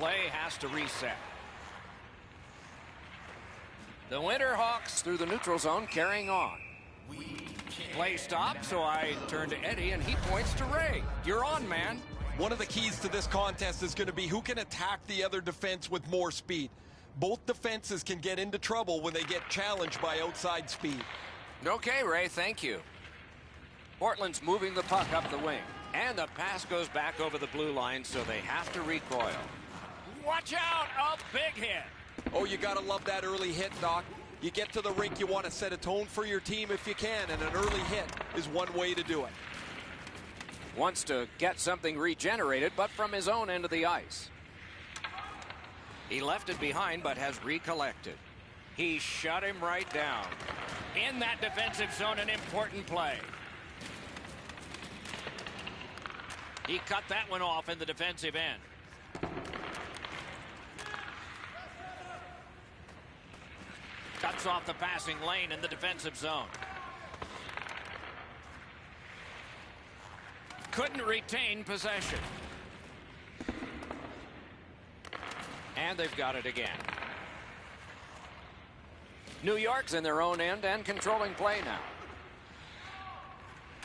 Play has to reset. The Winterhawks through the neutral zone carrying on. Play stopped, so I turn to Eddie, and he points to Ray. You're on, man. One of the keys to this contest is going to be who can attack the other defense with more speed. Both defenses can get into trouble when they get challenged by outside speed. Okay, Ray, thank you. Portland's moving the puck up the wing, and the pass goes back over the blue line, so they have to recoil. Watch out, a big hit. Oh, you got to love that early hit, Doc. You get to the rink, you want to set a tone for your team if you can, and an early hit is one way to do it. Wants to get something regenerated, but from his own end of the ice. He left it behind, but has recollected. He shut him right down. In that defensive zone, an important play. He cut that one off in the defensive end. Cuts off the passing lane in the defensive zone. Couldn't retain possession. And they've got it again. New York's in their own end and controlling play now.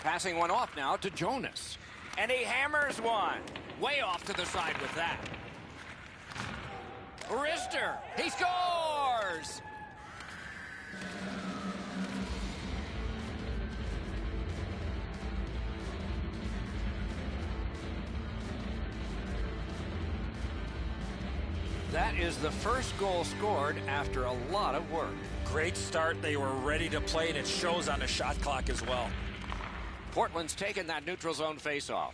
Passing one off now to Jonas. And he hammers one. Way off to the side with that. Rister, he scores! That is the first goal scored after a lot of work. Great start. They were ready to play, and it shows on the shot clock as well. Portland's taken that neutral zone faceoff.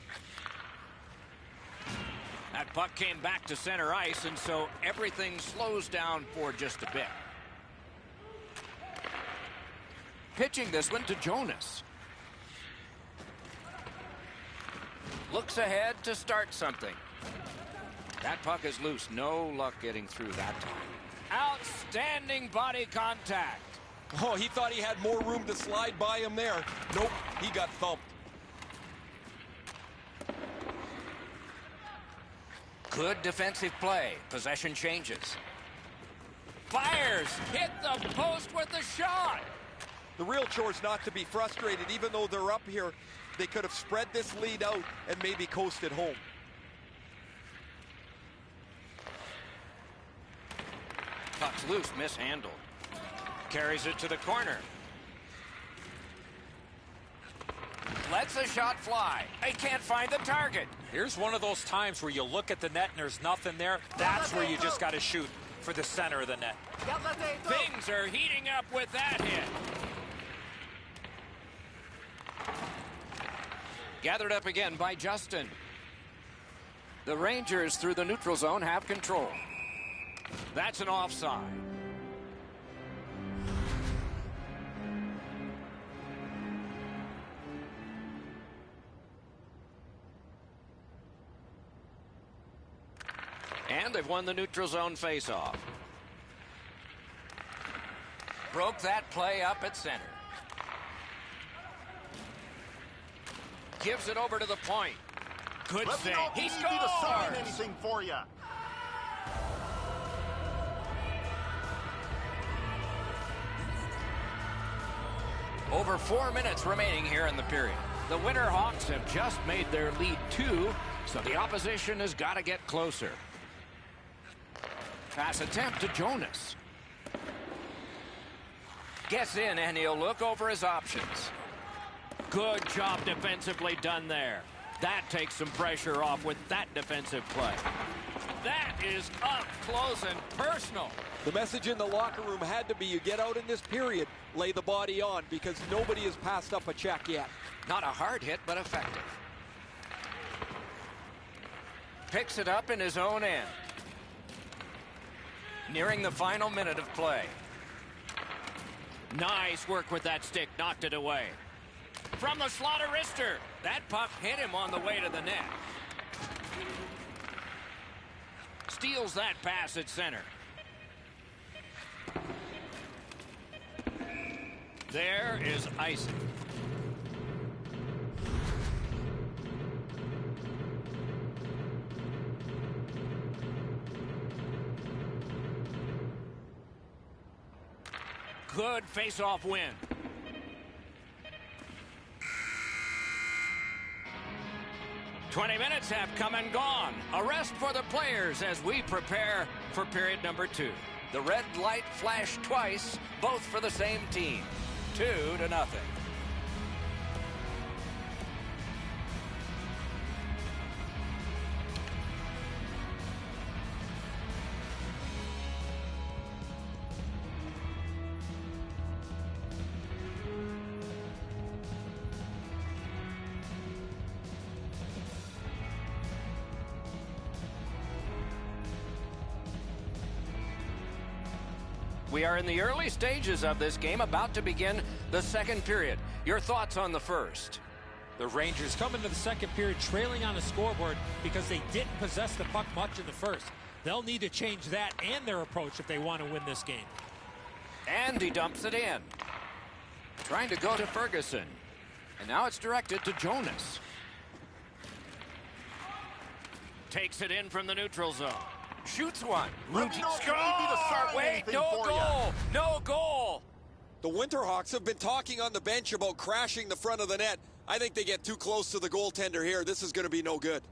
That puck came back to center ice, and so everything slows down for just a bit. Pitching this one to Jonas. Looks ahead to start something. That puck is loose. No luck getting through that time. Outstanding body contact. Oh, he thought he had more room to slide by him there. Nope, he got thumped. Good defensive play. Possession changes. Fires. Hit the post with the shot. The real chore is not to be frustrated. Even though they're up here, they could have spread this lead out and maybe coasted home. Puck's loose, mishandled. Carries it to the corner. Lets the shot fly. They can't find the target. Here's one of those times where you look at the net and there's nothing there. That's where you just got to shoot for the center of the net. Things are heating up with that hit. Gathered up again by Justin. The Rangers through the neutral zone have control. That's an offside. And they've won the neutral zone faceoff. Broke that play up at center. Gives it over to the point. Good save. He scores! Anything for you. Over 4 minutes remaining here in the period. The Winterhawks have just made their lead 2, so the opposition has got to get closer. Pass attempt to Jonas. Gets in, and he'll look over his options. Good job defensively done there. That takes some pressure off with that defensive play. That is up close and personal. The message in the locker room had to be you get out in this period, lay the body on, because nobody has passed up a check yet. Not a hard hit, but effective. Picks it up in his own end. Nearing the final minute of play. Nice work with that stick, knocked it away. From the slot of Rister. That puck hit him on the way to the net. Steals that pass at center. There is icing. good face-off win. "20 minutes have come and gone. A rest for the players as we prepare for period number 2. The red light flashed twice, both for the same team. 2-0. We are in the early stages of this game, about to begin the second period. Your thoughts on the first? The Rangers come into the second period trailing on the scoreboard because they didn't possess the puck much in the first. They'll need to change that and their approach if they want to win this game. And he dumps it in. Trying to go to Ferguson. And now it's directed to Jonas. Takes it in from the neutral zone. Shoots one. Wait, no goal. No goal. The Winterhawks have been talking on the bench about crashing the front of the net. I think they get too close to the goaltender here. This is going to be no good.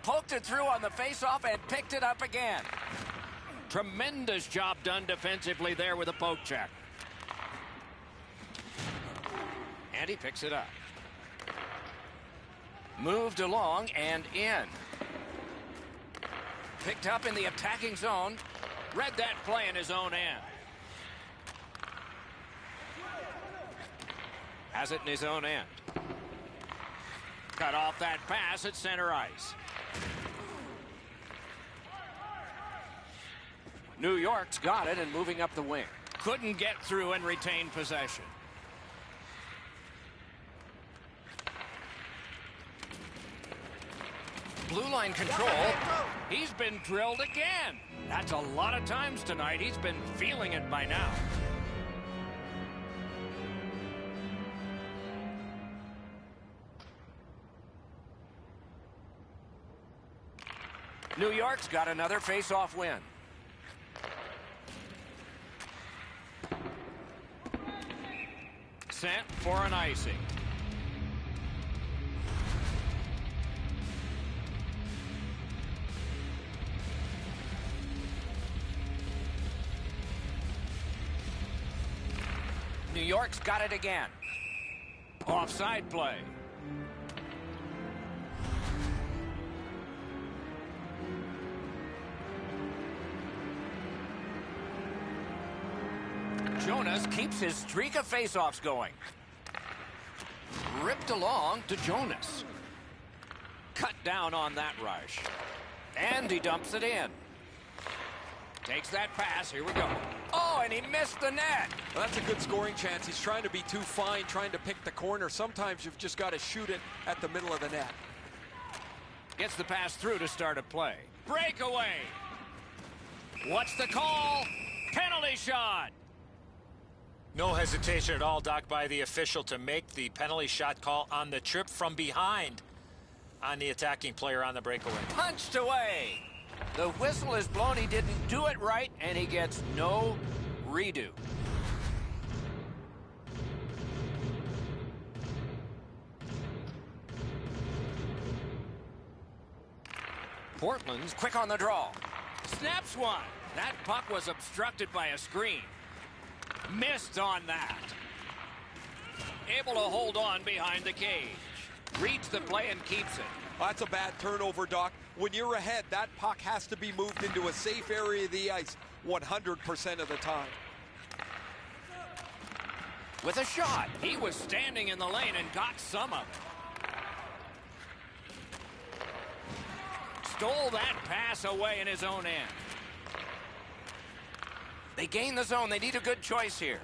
Poked it through on the faceoff and picked it up again. Tremendous job done defensively there with a poke check. And he picks it up. Moved along and in. Picked up in the attacking zone. Read that play in his own end. Has it in his own end. Cut off that pass at center ice. New York's got it and moving up the wing. Couldn't get through and retain possession. Blue line control. He's been drilled again. That's a lot of times tonight. He's been feeling it by now. New York's got another face-off win. Sent for an icing. New York's got it again. Offside play. Jonas keeps his streak of faceoffs going. Ripped along to Jonas. Cut down on that rush. And he dumps it in. Takes that pass. Here we go. Oh, and he missed the net. Well, that's a good scoring chance. He's trying to be too fine, trying to pick the corner. Sometimes you've just got to shoot it at the middle of the net. Gets the pass through to start a play. Breakaway. What's the call? Penalty shot. No hesitation at all, Doc, by the official to make the penalty shot call on the trip from behind on the attacking player on the breakaway. Punched away. The whistle is blown. He didn't do it right, and he gets no redo. Portland's quick on the draw. Snaps one. That puck was obstructed by a screen. Missed on that. Able to hold on behind the cage. Reads the play and keeps it. That's a bad turnover, Doc. When you're ahead, that puck has to be moved into a safe area of the ice 100% of the time. With a shot. He was standing in the lane and got some of it. Stole that pass away in his own end. They gain the zone. They need a good choice here.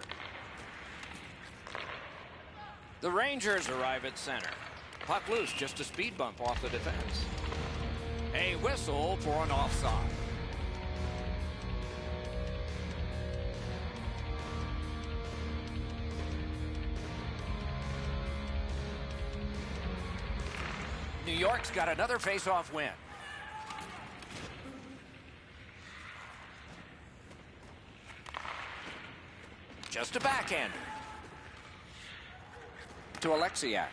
The Rangers arrive at center. Puck loose, just a speed bump off the defense. A whistle for an offside. New York's got another face-off win. Just a backhander. To Alexiak.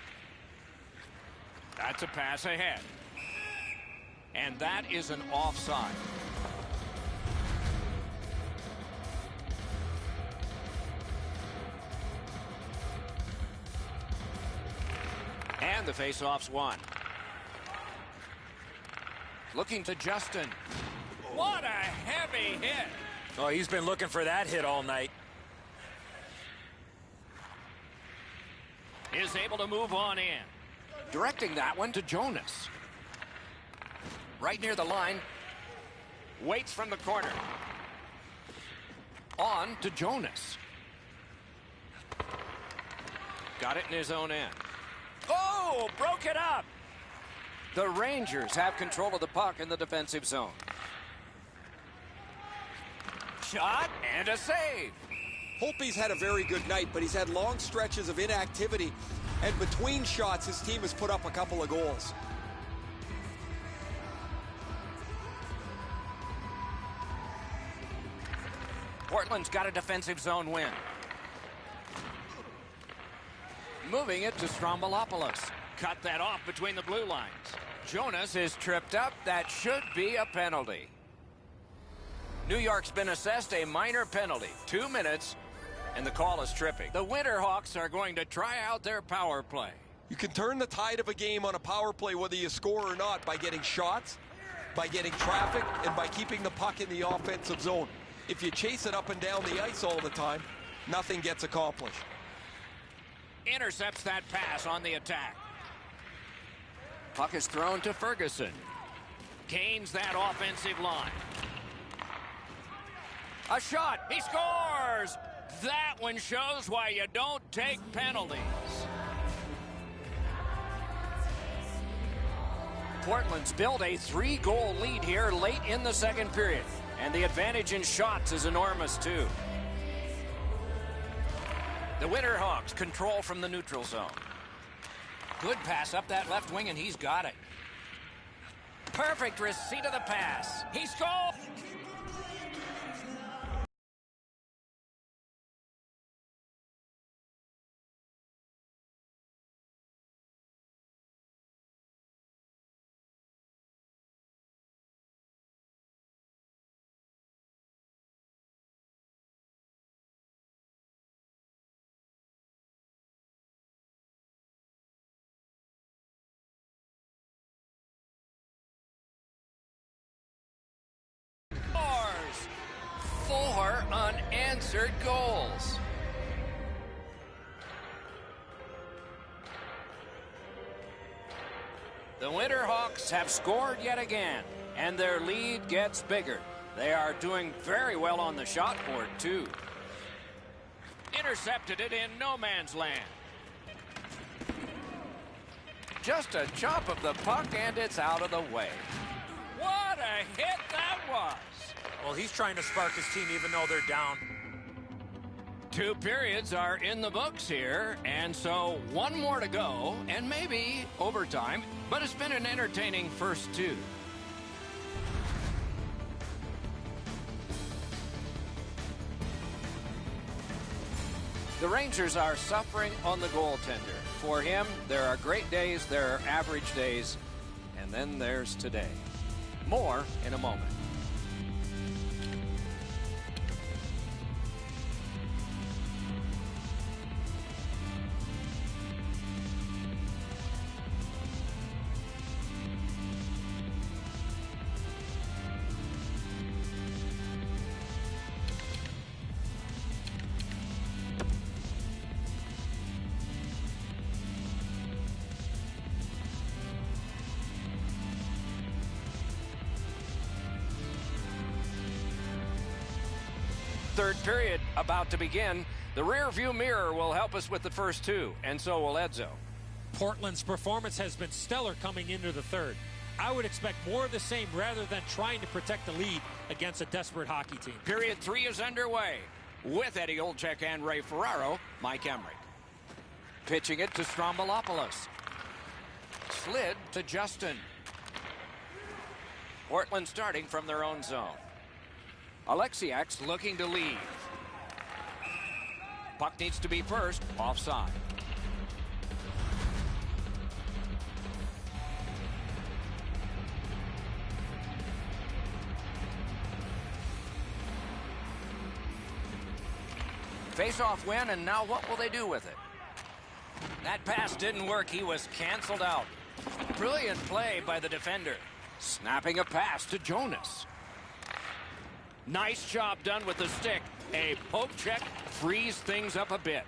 That's a pass ahead. And that is an offside. And the faceoff's won. Looking to Justin. What a heavy hit. Oh, he's been looking for that hit all night. Is able to move on in. Directing that one to Jonas. Right near the line. Waits from the corner. On to Jonas. Got it in his own end. Oh, broke it up. The Rangers have control of the puck in the defensive zone. Shot and a save. Holtby's had a very good night, but he's had long stretches of inactivity, and between shots, his team has put up a couple of goals. Portland's got a defensive zone win. Moving it to Strombolopoulos. Cut that off between the blue lines. Jonas is tripped up. That should be a penalty. New York's been assessed a minor penalty. 2 minutes, and the call is tripping. The Winterhawks are going to try out their power play. You can turn the tide of a game on a power play whether you score or not by getting shots, by getting traffic, and by keeping the puck in the offensive zone. If you chase it up and down the ice all the time, nothing gets accomplished. Intercepts that pass on the attack. Puck is thrown to Ferguson. Gains that offensive line. A shot. He scores. That one shows why you don't take penalties. Portland's built a 3-goal lead here late in the second period. And the advantage in shots is enormous, too. The Winterhawks control from the neutral zone. Good pass up that left wing, and he's got it. Perfect receipt of the pass. He scores! Four unanswered goals. The Winterhawks have scored yet again, and their lead gets bigger. They are doing very well on the shot board, too. Intercepted it in no man's land. Just a chop of the puck, and it's out of the way. What a hit that was! Well, he's trying to spark his team even though they're down. 2 periods are in the books here, and so 1 more to go, and maybe overtime, but it's been an entertaining first 2. The Rangers are suffering on the goaltender. For him, there are great days, there are average days, and then there's today. More in a moment. Third period about to begin. The rear view mirror will help us with the first 2, and so will Edzo. Portland's performance has been stellar coming into the third. I would expect more of the same rather than trying to protect the lead against a desperate hockey team. Period 3 is underway. With Eddie Olczyk and Ray Ferraro, Mike Emrick. Pitching it to Strombolopoulos. slid to Justin. Portland starting from their own zone. Alexiak's looking to leave. Puck needs to be first, offside. Face-off win, and now what will they do with it? That pass didn't work. He was canceled out. Brilliant play by the defender. Snapping a pass to Jonas. Nice job done with the stick. A poke check frees things up a bit.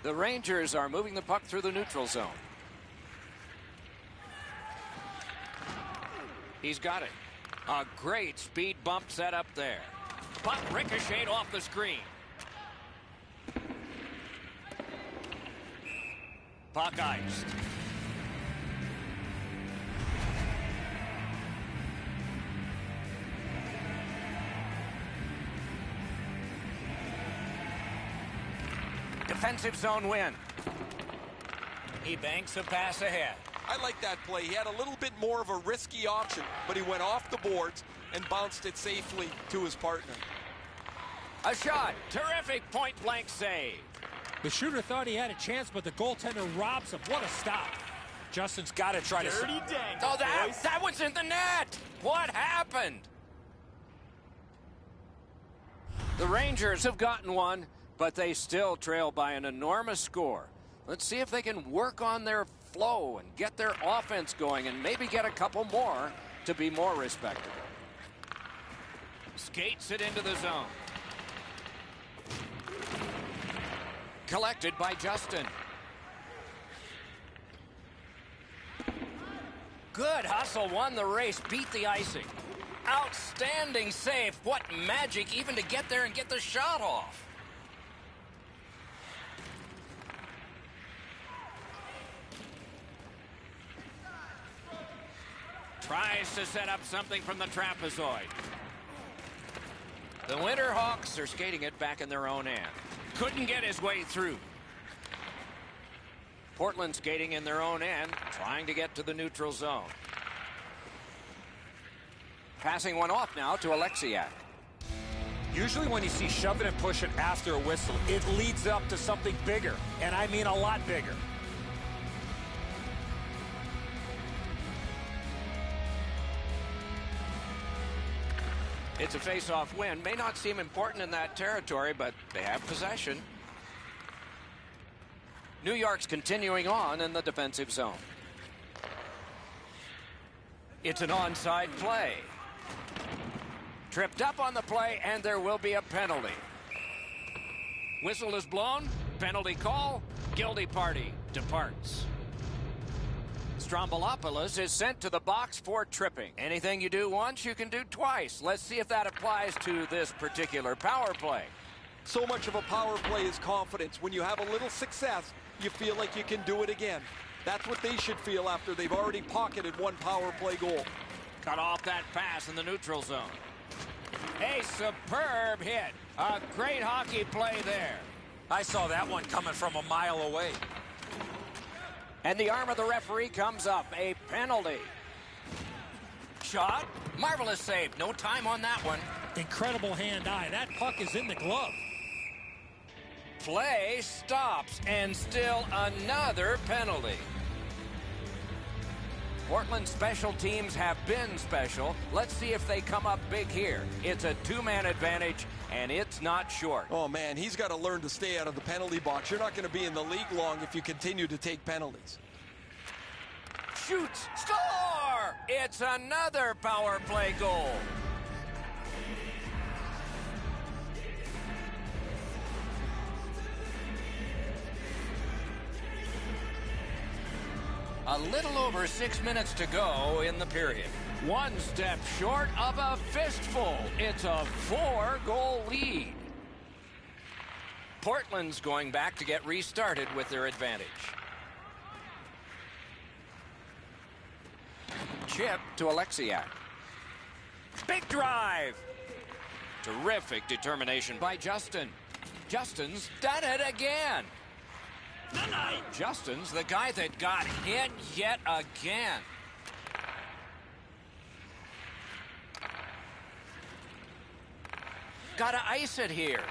The Rangers are moving the puck through the neutral zone. He's got it. A great speed bump set up there. Puck ricocheted off the screen. Puck iced. Defensive zone win. He banks a pass ahead. I like that play. He had a little bit more of a risky option, but he went off the boards and bounced it safely to his partner. A shot. Terrific point-blank save. The shooter thought he had a chance, but the goaltender robs him. What a stop. Justin's got to try to... Dirty dang. Oh, that was in the net. What happened? The Rangers have gotten one, but they still trail by an enormous score. Let's see if they can work on their flow and get their offense going and maybe get a couple more to be more respectable. Skates it into the zone. Collected by Justin. Good hustle, won the race, beat the icing. Outstanding save. What magic even to get there and get the shot off. Tries to set up something from the trapezoid. The Winterhawks are skating it back in their own end. Couldn't get his way through. Portland skating in their own end, trying to get to the neutral zone. Passing one off now to Alexiak. Usually when you see shove it and push it after a whistle, it leads up to something bigger, and I mean a lot bigger. It's a face-off win. May not seem important in that territory, but they have possession. New York's continuing on in the defensive zone. It's an onside play. Tripped up on the play, and there will be a penalty. Whistle is blown. Penalty call. Guilty party departs. Strombolopoulos is sent to the box for tripping. Anything you do once, you can do twice. Let's see if that applies to this particular power play. So much of a power play is confidence. When you have a little success, you feel like you can do it again. That's what they should feel after they've already pocketed one power play goal. Cut off that pass in the neutral zone. A superb hit. A great hockey play there. I saw that one coming from a mile away. And the arm of the referee comes up. A penalty. Shot. Marvelous save. No time on that one. Incredible hand-eye. That puck is in the glove. Play stops, and still another penalty. Portland special teams have been special. Let's see if they come up big here. It's a two-man advantage, and it's not short. Oh, man, he's got to learn to stay out of the penalty box. You're not going to be in the league long if you continue to take penalties. Shoots. Score! It's another power play goal. A little over 6 minutes to go in the period. One step short of a fistful. It's a 4-goal lead. Portland's going back to get restarted with their advantage. Chip to Alexiak. Big drive. Terrific determination by Justin. Justin's done it again. Justin's the guy that got hit yet again. Gotta ice it here.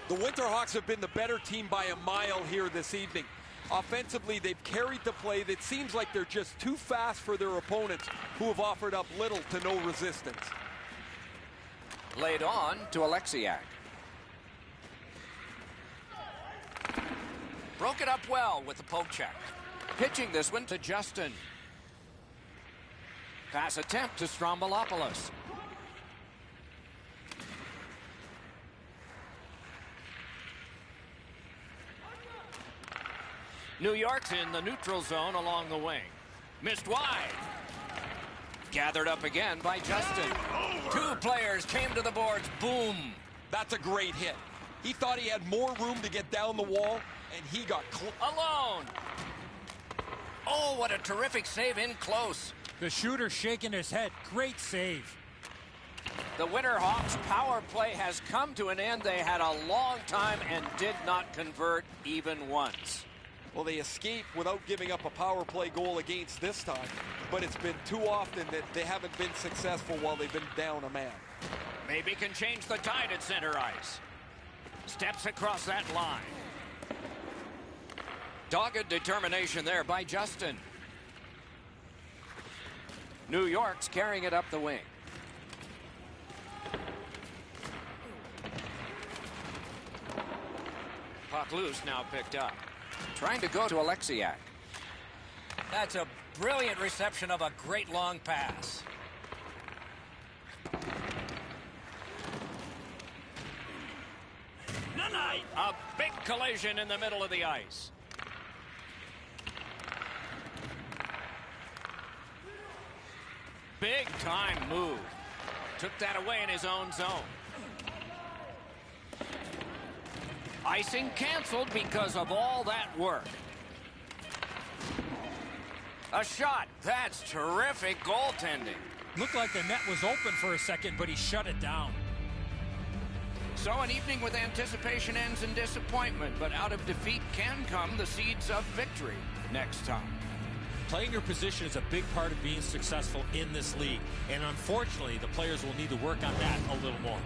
The Winterhawks have been the better team by a mile here this evening. Offensively, they've carried the play that seems like they're just too fast for their opponents, who have offered up little to no resistance. Laid on to Alexiak. Broke it up well with the poke check. Pitching this one to Justin. Pass attempt to Strombolopoulos. New York's in the neutral zone along the wing. Missed wide. Gathered up again by Justin. Two players came to the boards. Boom. That's a great hit. He thought he had more room to get down the wall, and he got alone. Oh, what a terrific save in close. The shooter shaking his head. Great save. The Winterhawks power play has come to an end. They had a long time and did not convert even once. Well, they escaped without giving up a power play goal against this time, but it's been too often that they haven't been successful while they've been down a man. Maybe can change the tide at center ice. Steps across that line. Dogged determination there by Justin. New York's carrying it up the wing. Puck loose, now picked up. Trying to go to Alexiak. That's a brilliant reception of a great long pass. A big collision in the middle of the ice. Big time move. Took that away in his own zone. Icing canceled because of all that work. A shot. That's terrific goaltending. Looked like the net was open for a second, but he shut it down. So an evening with anticipation ends in disappointment, but out of defeat can come the seeds of victory next time. Playing your position is a big part of being successful in this league, and unfortunately, the players will need to work on that a little more.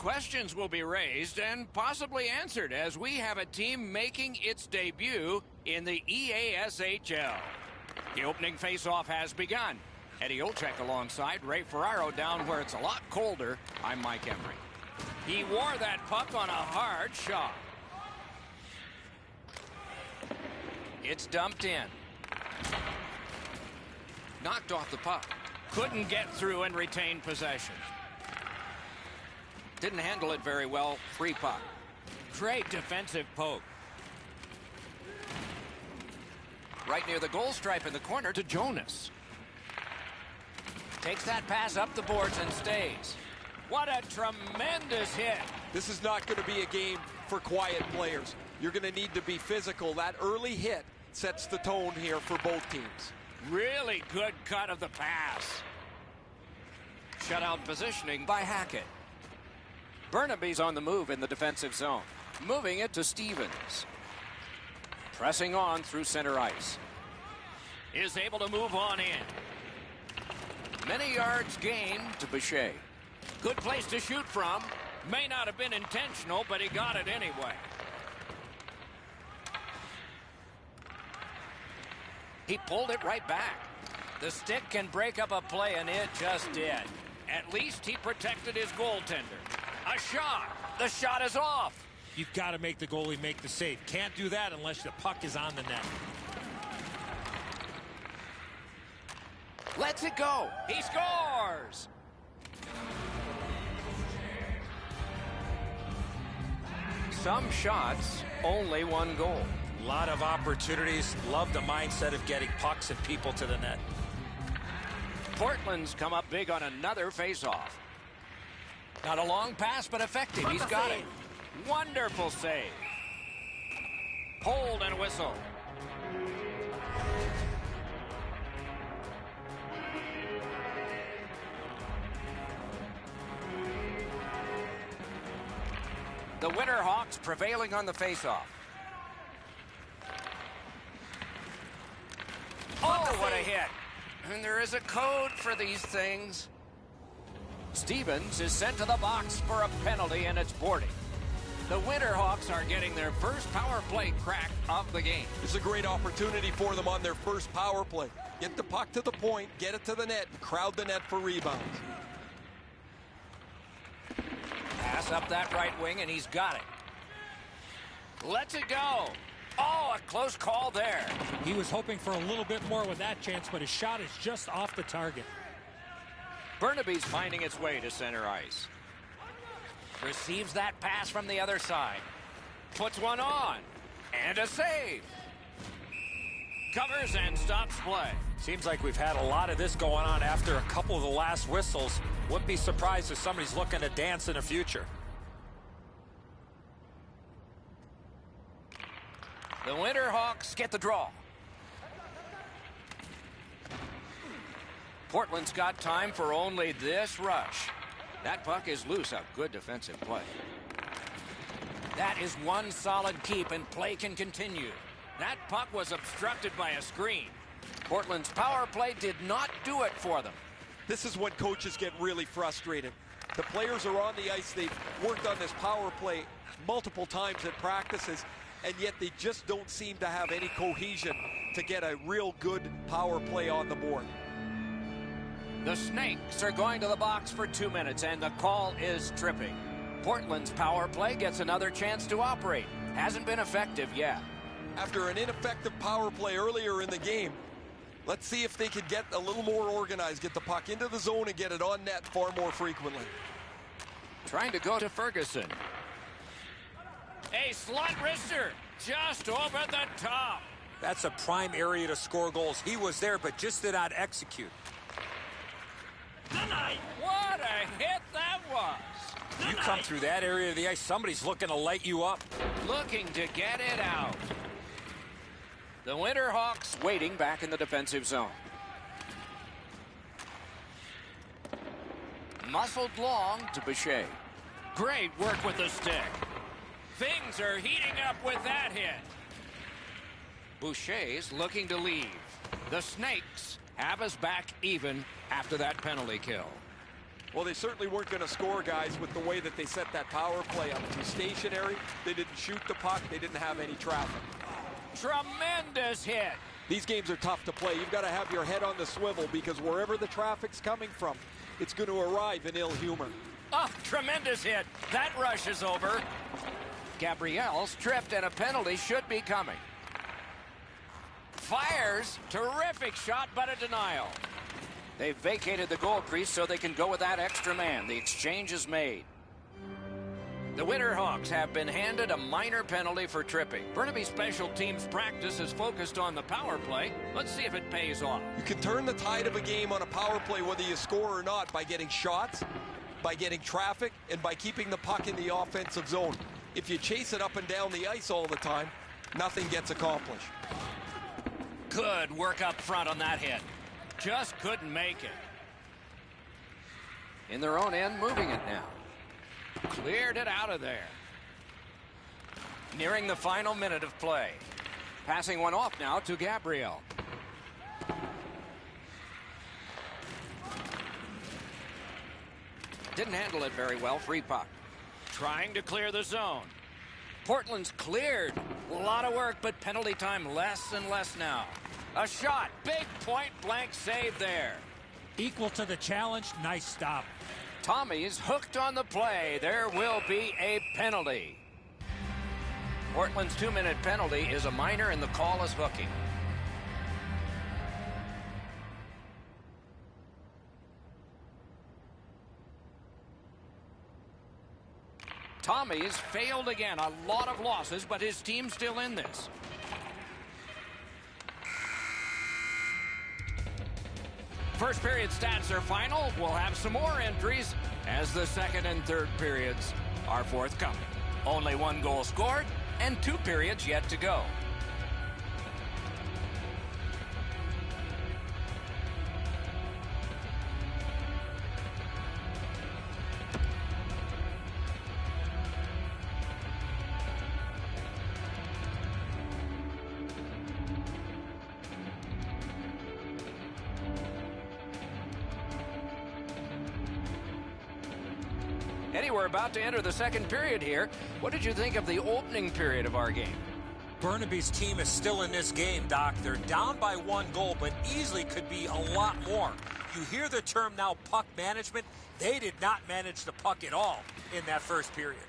questions will be raised and possibly answered as we have a team making its debut in the EASHL. The opening faceoff has begun. Eddie Olczyk alongside Ray Ferraro down where it's a lot colder. I'm Mike Emery. He wore that puck on a hard shot. It's dumped in. Knocked off the puck. Couldn't get through and retain possession. Didn't handle it very well. Free puck. Great defensive poke. Right near the goal stripe in the corner to Jonas. Takes that pass up the boards and stays. What a tremendous hit. This is not going to be a game for quiet players. You're going to need to be physical. That early hit sets the tone here for both teams. Really good cut of the pass. Shutout positioning by Hackett. Burnaby's on the move in the defensive zone. Moving it to Stevens. Pressing on through center ice. Is able to move on in. Many yards gained to Boucher. Good place to shoot from. May not have been intentional, but he got it anyway. He pulled it right back. The stick can break up a play, and it just did. At least he protected his goaltender. A shot. The shot is off. You've got to make the goalie make the save. Can't do that unless the puck is on the net. Lets it go. He scores. Some shots, only one goal. A lot of opportunities. Love the mindset of getting pucks and people to the net. Portland's come up big on another faceoff. Not a long pass, but effective. He's got it. Wonderful save. Hold and whistle. The Winterhawks prevailing on the faceoff. Oh, what a hit. And there is a code for these things. Stevens is sent to the box for a penalty, and it's boarding. The Winterhawks are getting their first power play crack of the game. It's a great opportunity for them on their first power play. Get the puck to the point, get it to the net, and crowd the net for rebounds. Pass up that right wing, and he's got it. Lets it go. Oh, a close call there. He was hoping for a little bit more with that chance, but his shot is just off the target. Burnaby's finding its way to center ice. Receives that pass from the other side. Puts one on. And a save. Covers and stops play. Seems like we've had a lot of this going on after a couple of the last whistles. Wouldn't be surprised if somebody's looking to dance in the future. The Winterhawks get the draw. Portland's got time for only this rush. That puck is loose. A good defensive play. That is one solid keep, and play can continue. That puck was obstructed by a screen. Portland's power play did not do it for them. This is when coaches get really frustrated. The players are on the ice. They've worked on this power play multiple times at practices, and yet they just don't seem to have any cohesion to get a real good power play on the board. The Snakes are going to the box for 2 minutes, and the call is tripping. Portland's power play gets another chance to operate. Hasn't been effective yet. After an ineffective power play earlier in the game, let's see if they can get a little more organized, get the puck into the zone and get it on net far more frequently. Trying to go to Ferguson. A slot wrister just over the top. That's a prime area to score goals. He was there, but just did not execute. What a hit that was. You come through that area of the ice, somebody's looking to light you up. Looking to get it out. The Winterhawks waiting back in the defensive zone. Muscled long to Boucher. Great work with the stick. Things are heating up with that hit. Boucher's looking to leave. The Snakes have us back even after that penalty kill. Well, they certainly weren't going to score, guys, with the way that they set that power play up. Too stationary. They didn't shoot the puck. They didn't have any traffic. Tremendous hit. These games are tough to play. You've got to have your head on the swivel because wherever the traffic's coming from, it's going to arrive in ill humor. Oh, tremendous hit. That rush is over. Gabriel's tripped and a penalty should be coming. Fires. Terrific shot, but a denial. They've vacated the goal crease so they can go with that extra man. The exchange is made. The Winterhawks have been handed a minor penalty for tripping. Burnaby special teams practice is focused on the power play. Let's see if it pays off. You can turn the tide of a game on a power play whether you score or not by getting shots, by getting traffic, and by keeping the puck in the offensive zone. If you chase it up and down the ice all the time, nothing gets accomplished. Good work up front on that hit. Just couldn't make it. In their own end, moving it now. Cleared it out of there. Nearing the final minute of play. Passing one off now to Gabriel. Didn't handle it very well. Free puck. Trying to clear the zone. Portland's cleared. A lot of work, but penalty time less and less now. A shot. Big point blank save there. Equal to the challenge. Nice stop. Tommy's hooked on the play. There will be a penalty. Portland's 2-minute penalty is a minor and the call is hooking. Tommy's failed again. A lot of losses, but his team's still in this. First period stats are final. We'll have some more entries as the second and third periods are forthcoming. Only one goal scored and 2 periods yet to go. Eddie, we're about to enter the second period here. What did you think of the opening period of our game? Burnaby's team is still in this game, Doc. They're down by 1 goal, but easily could be a lot more. You hear the term now, puck management. They did not manage the puck at all in that first period.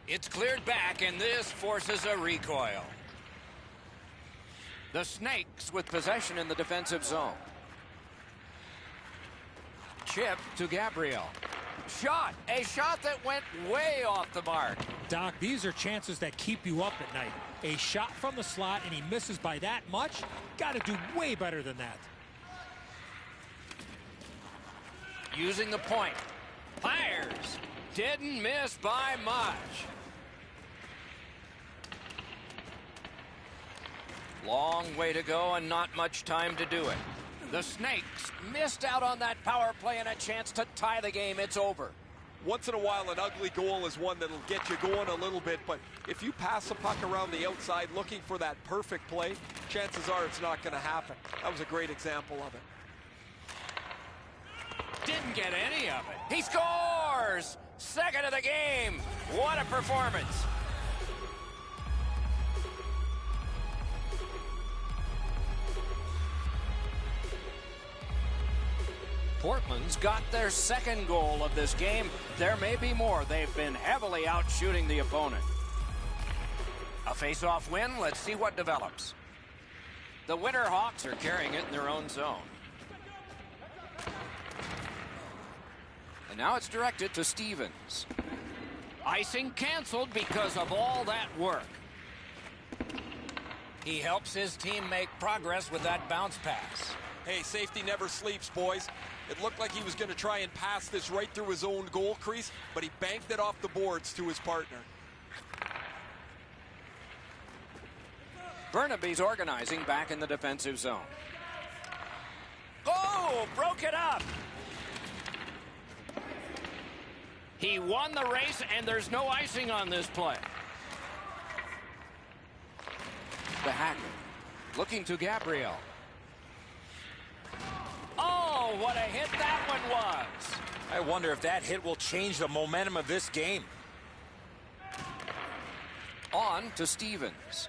It's cleared back, and this forces a recoil. The Snakes with possession in the defensive zone. Chip to Gabriel. Shot. A shot that went way off the mark. Doc, these are chances that keep you up at night. A shot from the slot, and he misses by that much. Got to do way better than that. Using the point. Fires. Didn't miss by much. Long way to go and not much time to do it. The Snakes missed out on that power play and a chance to tie the game. It's over. Once in a while, an ugly goal is one that'll get you going a little bit, but if you pass the puck around the outside looking for that perfect play, chances are it's not going to happen. That was a great example of it. Didn't get any of it. He scores! Second of the game. What a performance. Portland's got their second goal of this game. There may be more. They've been heavily out shooting the opponent. A face-off win. Let's see what develops. The Winterhawks are carrying it in their own zone. And now it's directed to Stevens. Icing canceled because of all that work. He helps his team make progress with that bounce pass. Hey, safety never sleeps, boys. It looked like he was going to try and pass this right through his own goal crease, but he banked it off the boards to his partner. Burnaby's organizing back in the defensive zone. Oh, broke it up. He won the race, and there's no icing on this play. The Hacker looking to Gabriel. Oh, what a hit that one was. I wonder if that hit will change the momentum of this game. On to Stevens.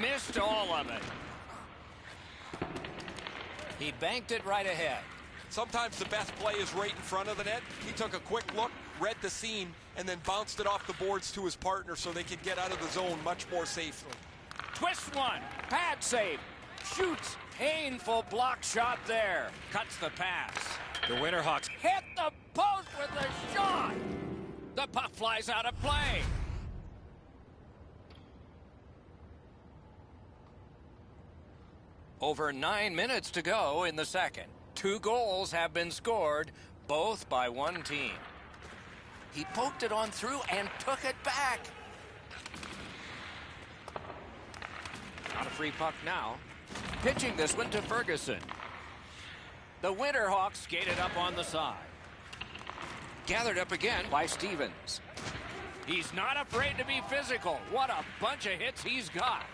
Missed all of it. He banked it right ahead. Sometimes the best play is right in front of the net. He took a quick look, read the scene, and then bounced it off the boards to his partner so they could get out of the zone much more safely. Twists one. Pad save. Shoots. Painful block shot there. Cuts the pass. The Winterhawks Hit the post with the shot. The puck flies out of play. Over 9 minutes to go in the second. 2 goals have been scored, both by one team. He poked it on through and took it back. Not a free puck now. Pitching this one to Ferguson. The Winterhawks skated up on the side. Gathered up again by Stevens. He's not afraid to be physical. What a bunch of hits he's got.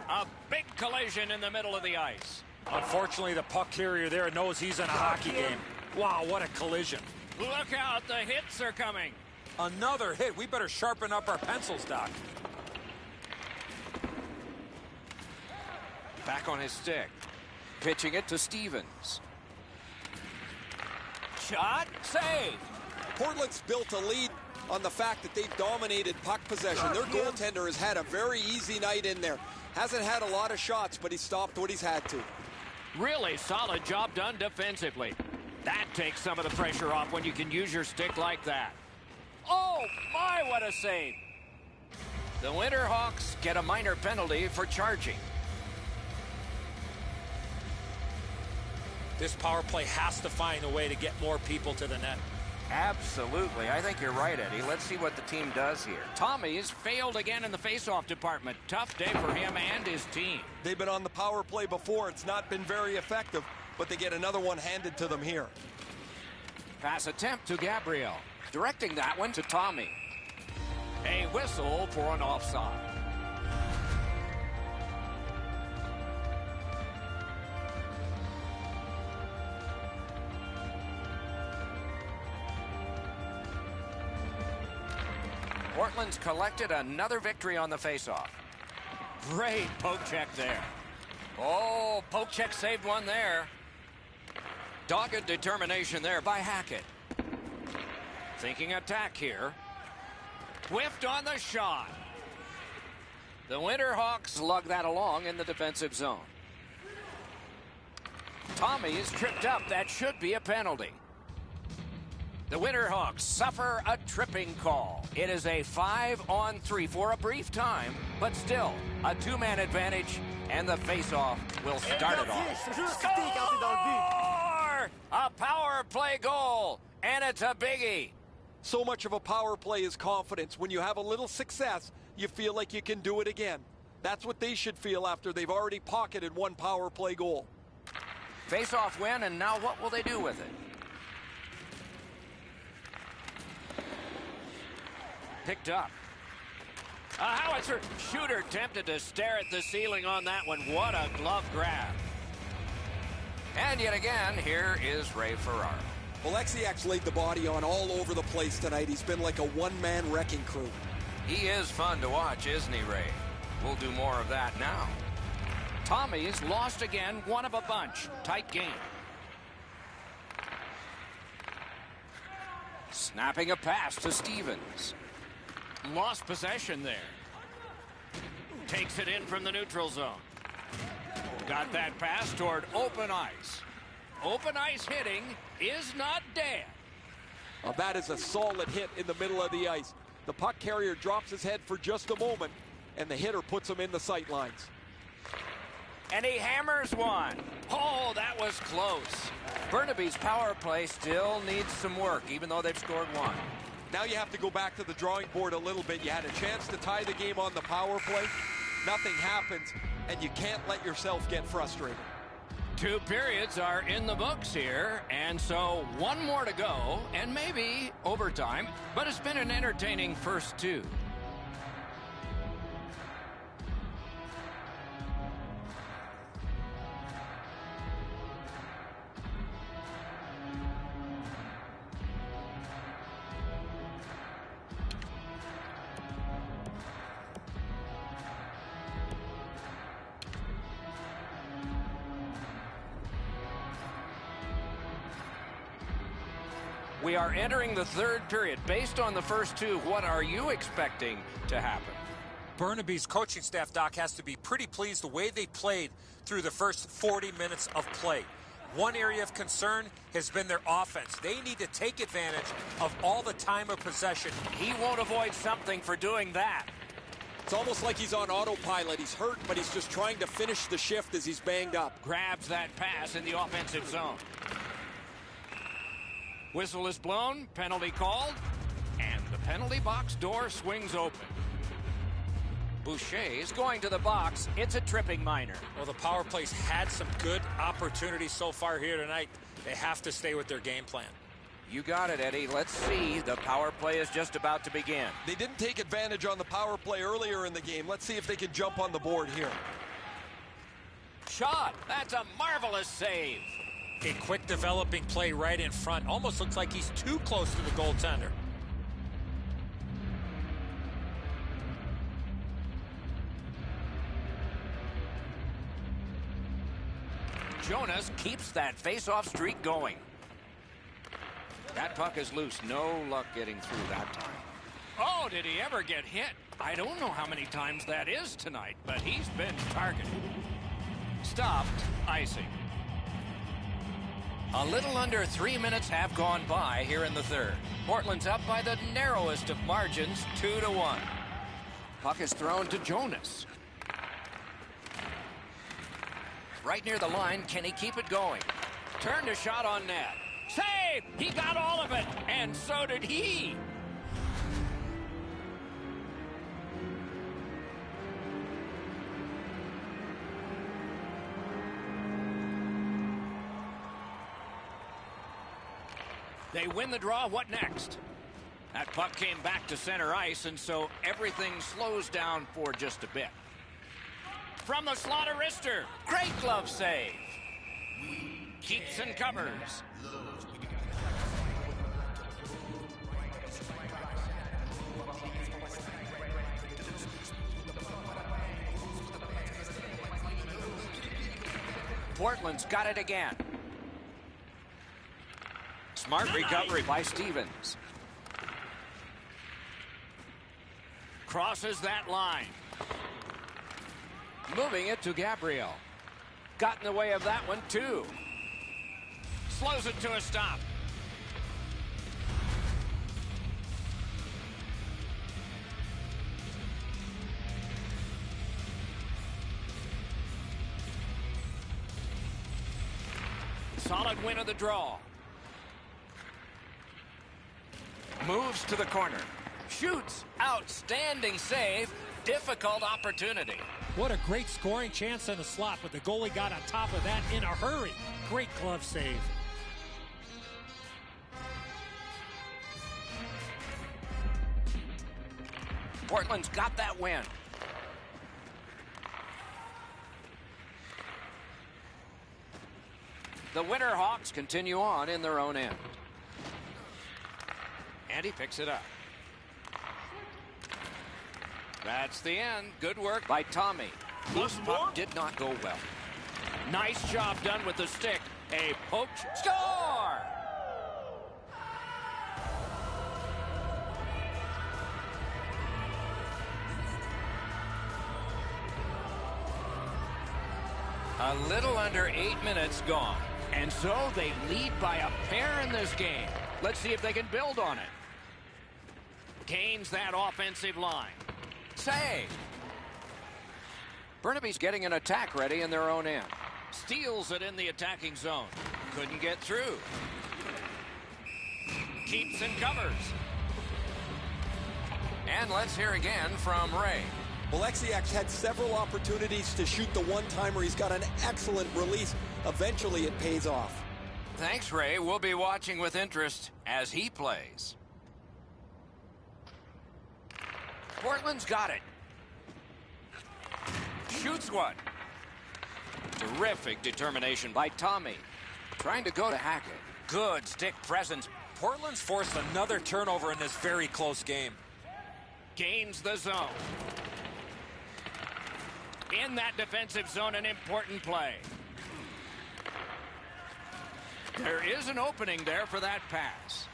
A big collision in the middle of the ice. Unfortunately, the puck carrier there knows he's in a hockey game. Wow, what a collision. Look out, the hits are coming. Another hit. We better sharpen up our pencils, Doc. Back on his stick. Pitching it to Stevens. Shot, save. Portland's built a lead on the fact that they've dominated puck possession. Their goaltender has had a very easy night in there. Hasn't had a lot of shots, but he stopped what he's had to. Really solid job done defensively. That takes some of the pressure off when you can use your stick like that. Oh, my, what a save. The Winterhawks get a minor penalty for charging. This power play has to find a way to get more people to the net. Absolutely. I think you're right, Eddie. Let's see what the team does here. Tommy's failed again in the face-off department. Tough day for him and his team. They've been on the power play before. It's not been very effective, but they get another one handed to them here. Pass attempt to Gabriel. Directing that one to Tommy. A whistle for an offside. Portland's collected another victory on the faceoff. Great poke check there. Oh, poke check saved one there. Dogged determination there by Hackett. Thinking attack here. Whiffed on the shot. The Winterhawks lug that along in the defensive zone. Tommy is tripped up. That should be a penalty. The Winterhawks suffer a tripping call. It is a 5-on-3 for a brief time, but still a 2-man advantage, and the face-off will start it off. Score! A power play goal, and it's a biggie. So much of a power play is confidence. When you have a little success, you feel like you can do it again. That's what they should feel after they've already pocketed one power play goal. Face-off win, and now what will they do with it? Picked up. A howitzer shooter tempted to stare at the ceiling on that one. What a glove grab. And yet again, here is Ray Ferraro. Well, Oleksiak's laid the body on all over the place tonight. He's been like a one-man wrecking crew. He is fun to watch, isn't he, Ray? We'll do more of that now. Tommy's lost again, one of a bunch. Tight game. Snapping a pass to Stevens. Lost possession there. Takes it in from the neutral zone. Got that pass toward open ice. Open ice hitting is not dead. Well, that is a solid hit in the middle of the ice. The puck carrier drops his head for just a moment, and the hitter puts him in the sight lines. And he hammers one. Oh, that was close. Burnaby's power play still needs some work, even though they've scored one. Now you have to go back to the drawing board a little bit. You had a chance to tie the game on the power play. Nothing happens, and you can't let yourself get frustrated. 2 periods are in the books here, and so one more to go, and maybe overtime, but it's been an entertaining first 2. We are entering the third period. Based on the first two, what are you expecting to happen? Burnaby's coaching staff, Doc, has to be pretty pleased the way they played through the first 40 minutes of play. One area of concern has been their offense. They need to take advantage of all the time of possession. He won't avoid something for doing that. It's almost like he's on autopilot. He's hurt, but he's just trying to finish the shift as he's banged up. Grabs that pass in the offensive zone. Whistle is blown, penalty called, and the penalty box door swings open. Boucher is going to the box. It's a tripping minor. Well, the power play's had some good opportunities so far here tonight. They have to stay with their game plan. You got it, Eddie. Let's see. The power play is just about to begin. They didn't take advantage on the power play earlier in the game. Let's see if they can jump on the board here. Shot. That's a marvelous save. A quick developing play right in front. Almost looks like he's too close to the goaltender. Jonas keeps that face-off streak going. That puck is loose. No luck getting through that time. Oh, did he ever get hit? I don't know how many times that is tonight, but he's been targeted. Stopped icing. A little under 3 minutes have gone by here in the third. Portland's up by the narrowest of margins, 2-1. Puck is thrown to Jonas. Right near the line, can he keep it going? Turned a shot on net. Save! He got all of it, and so did he. They win the draw. What next? That puck came back to center ice, and so everything slows down for just a bit. From the slaughter wrister. Great glove save. Keeps and covers. Portland's got it again. Smart recovery by Stevens. Crosses that line. Moving it to Gabriel. Got in the way of that one, too. Slows it to a stop. Solid win of the draw. Moves to the corner. Shoots. Outstanding save. Difficult opportunity. What a great scoring chance in the slot, but the goalie got on top of that in a hurry. Great glove save. Portland's got that win. The Winterhawks continue on in their own end. And he picks it up. That's the end. Good work by Tommy. Loose puck did not go well. Nice job done with the stick. A poke. Score! A little under 8 minutes gone. And so they lead by a pair in this game. Let's see if they can build on it. Gains that offensive line. Save. Burnaby's getting an attack ready in their own end. Steals it in the attacking zone. Couldn't get through. Keeps and covers. And let's hear again from Ray. Alexiak's had several opportunities to shoot the one-timer. He's got an excellent release. Eventually it pays off. Thanks, Ray. We'll be watching with interest as he plays. Portland's got it. Shoots one. Terrific determination by Tommy. Trying to go to Hackett. Good stick presence. Portland's forced another turnover in this very close game. Gains the zone. In that defensive zone, an important play. There is an opening there for that pass.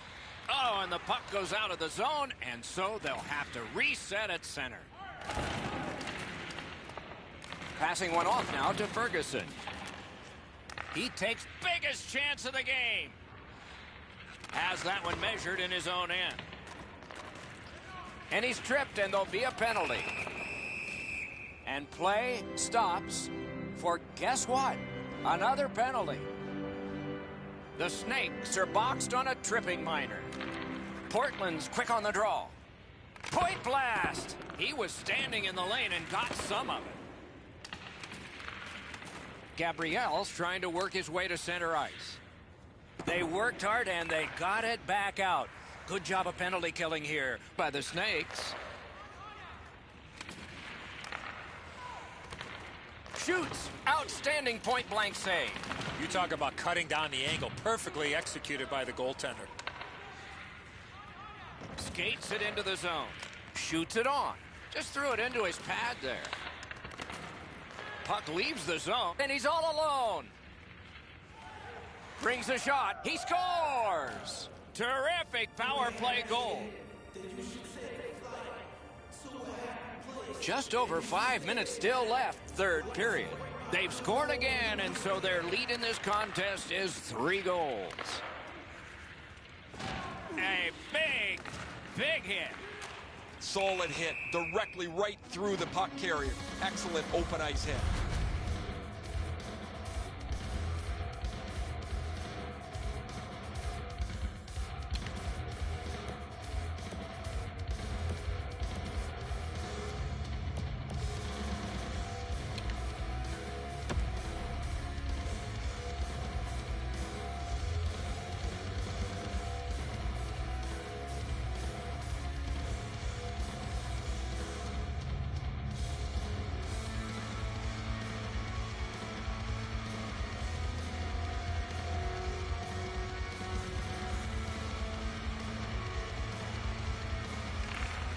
Oh, and the puck goes out of the zone, and so they'll have to reset at center. Passing one off now to Ferguson. He takes biggest chance of the game. Has that one measured in his own end. And he's tripped, and there'll be a penalty. And play stops for, guess what? Another penalty. The Snakes are boxed on a tripping minor. Portland's quick on the draw. Point blast! He was standing in the lane and got some of it. Gabriel's trying to work his way to center ice. They worked hard and they got it back out. Good job of penalty killing here by the Snakes. Shoots. Outstanding point-blank save. You talk about cutting down the angle. Perfectly executed by the goaltender. Skates it into the zone. Shoots it on. Just threw it into his pad there. Puck leaves the zone, and he's all alone. Brings a shot. He scores! Terrific power play goal. Just over 5 minutes still left, third period. They've scored again, and so their lead in this contest is 3 goals. A big, big hit. Solid hit, directly right through the puck carrier. Excellent open ice hit.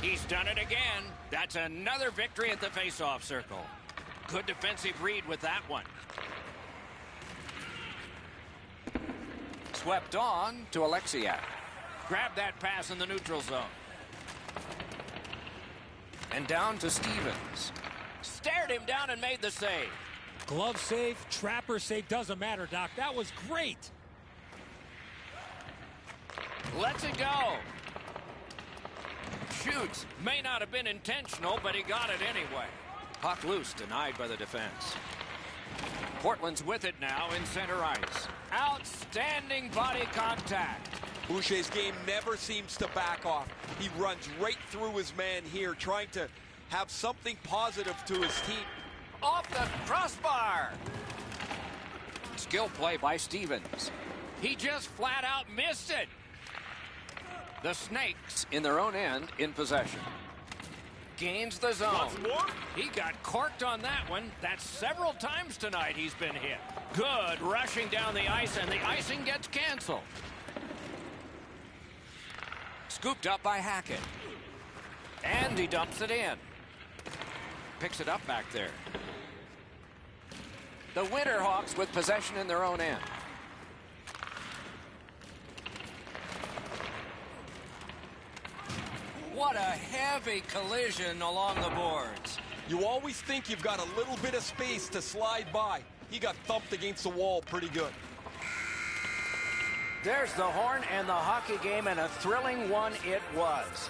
He's done it again. That's another victory at the faceoff circle. Good defensive read with that one. Swept on to Alexiak. Grabbed that pass in the neutral zone. And down to Stevens. Stared him down and made the save. Glove save, trapper save, doesn't matter, Doc. That was great. Lets it go. Shoots. May not have been intentional, but he got it anyway. Puck loose, denied by the defense. Portland's with it now in center ice. Outstanding body contact. Boucher's game never seems to back off. He runs right through his man here, trying to have something positive to his team. Off the crossbar. Skill play by Stevens. He just flat out missed it. The Snakes in their own end in possession. Gains the zone. He got corked on that one. That's several times tonight he's been hit. Good rushing down the ice, and the icing gets canceled. Scooped up by Hackett. And he dumps it in. Picks it up back there. The Winterhawks with possession in their own end. What a heavy collision along the boards. You always think you've got a little bit of space to slide by. He got thumped against the wall pretty good. There's the horn and the hockey game, and a thrilling one it was.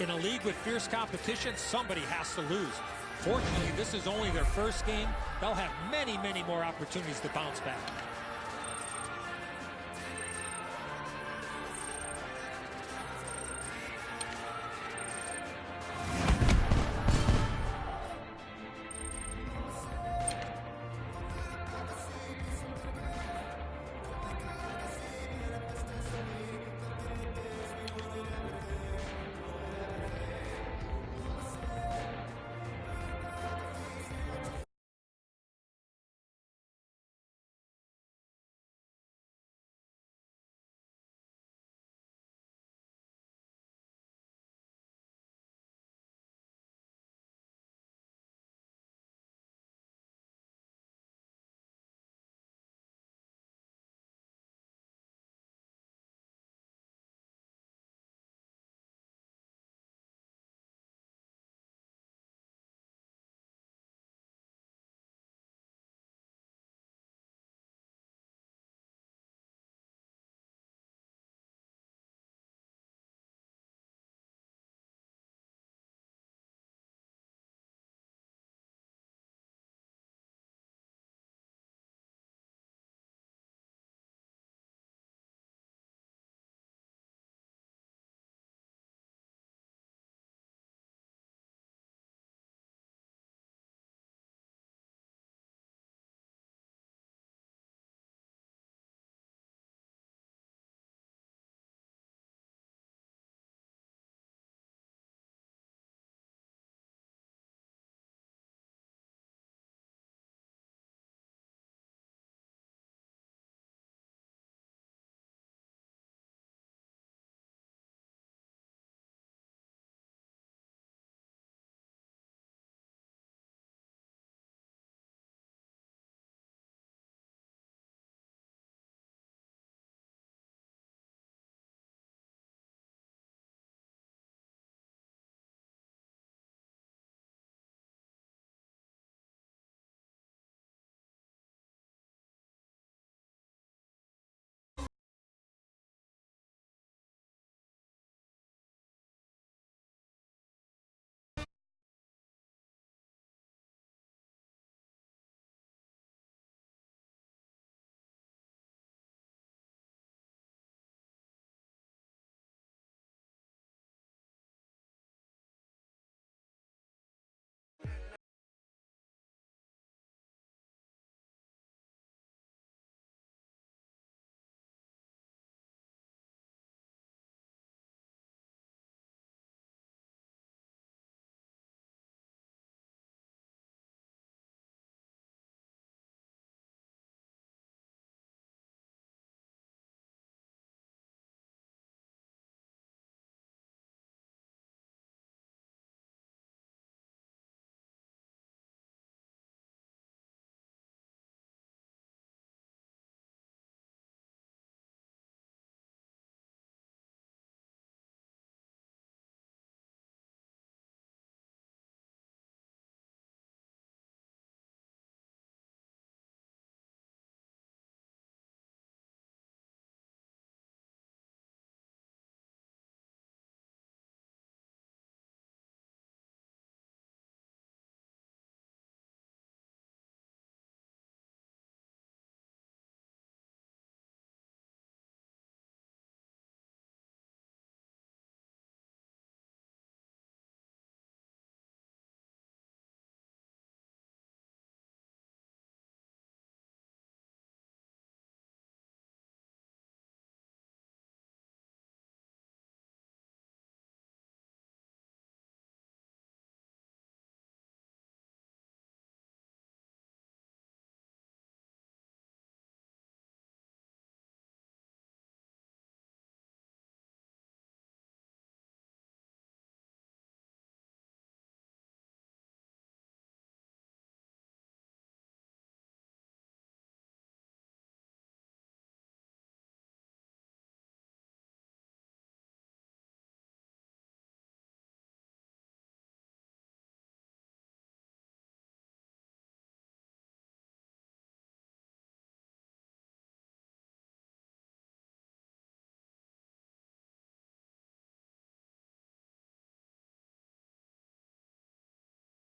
In a league with fierce competition, somebody has to lose. Fortunately, this is only their first game. They'll have many, many more opportunities to bounce back.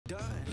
done.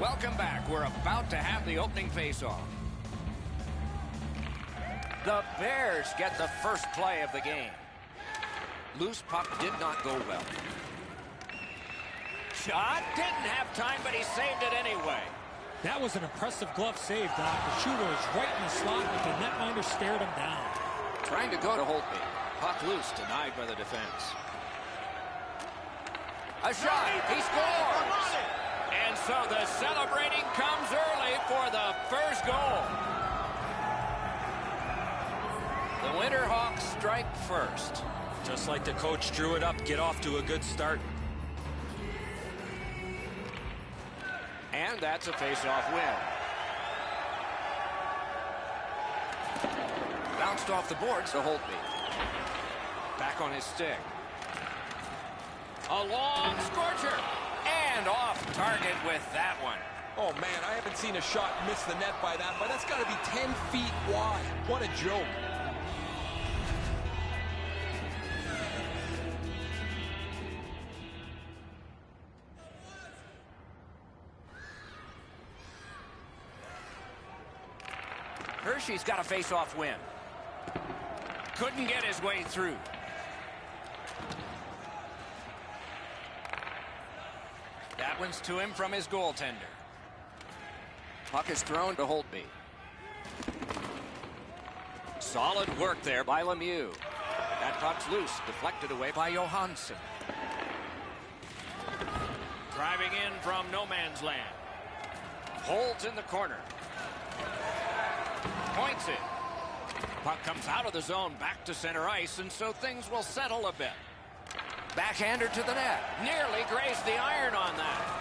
Welcome back. We're about to have the opening face-off. The Bears get the first play of the game. Loose puck did not go well. Shot didn't have time, but he saved it anyway. That was an impressive glove save, Doc. The shooter was right in the slot, but the netminder stared him down. Trying to go to Holtby. Puck loose, denied by the defense. A shot. He scores. And so the celebrating comes early for the first goal. The Winterhawks strike first. Just like the coach drew it up, get off to a good start. And that's a face-off win. Bounced off the boards to Holtby. Back on his stick. A long scorcher. And off target with that one. Oh, man, I haven't seen a shot miss the net by that, but that's got to be 10 feet wide. What a joke. Hershey's got a face-off win. Couldn't get his way through. That one's to him from his goaltender. Puck is thrown to Holtby. Solid work there by Lemieux. That puck's loose, deflected away by Johansson. Driving in from no man's land. Holds in the corner. Points it. Puck comes out of the zone back to center ice, and so things will settle a bit. Backhander to the net. Nearly grazed the iron on that.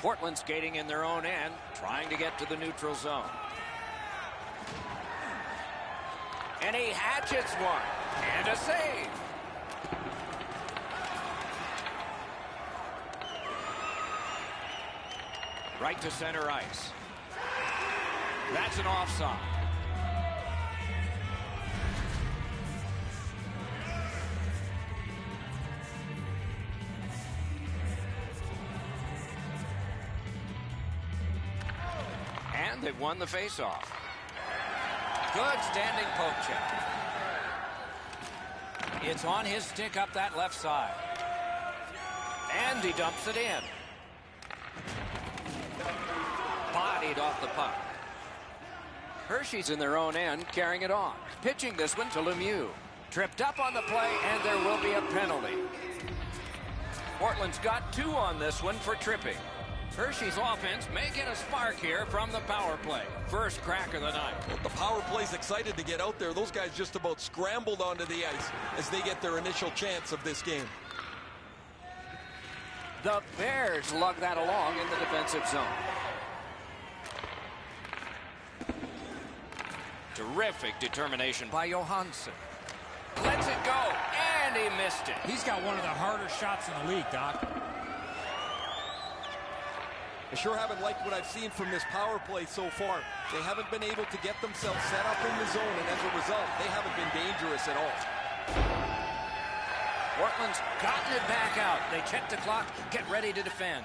Portland skating in their own end, trying to get to the neutral zone. And he hatchets one. And a save. Right to center ice. That's an offside. And they've won the faceoff. Good standing poke check. It's on his stick up that left side. And he dumps it in. Bodied off the puck. Hershey's in their own end, carrying it on. Pitching this one to Lemieux. Tripped up on the play, and there will be a penalty. Portland's got 2 on this one for tripping. Hershey's offense may get a spark here from the power play. First crack of the night. The power play's excited to get out there. Those guys just about scrambled onto the ice as they get their initial chance of this game. The Bears lug that along in the defensive zone. Terrific determination by Johansson. Lets it go, and he missed it. He's got one of the harder shots in the league, Doc. I sure haven't liked what I've seen from this power play so far. They haven't been able to get themselves set up in the zone, and as a result, they haven't been dangerous at all. Portland's gotten it back out. They check the clock, get ready to defend.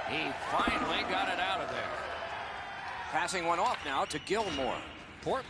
He finally got it out of there. Passing one off now to Gilmore. Portland.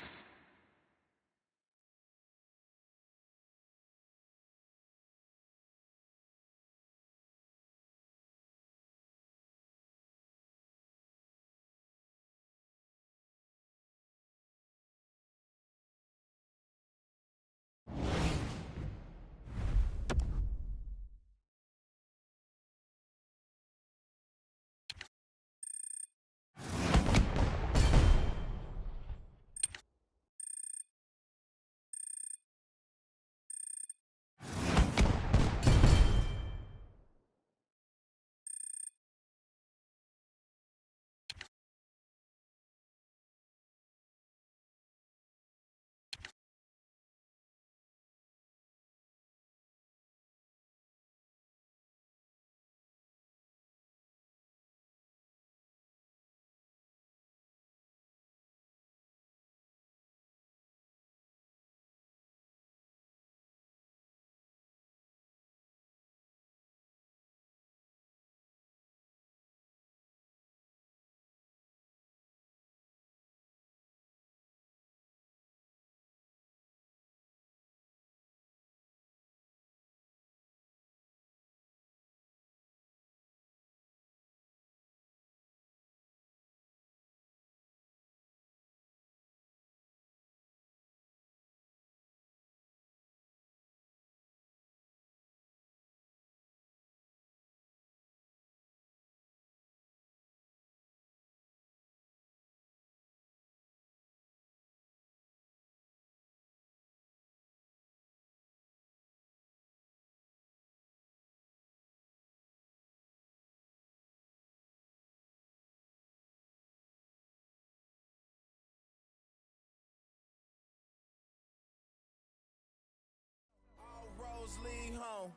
me home.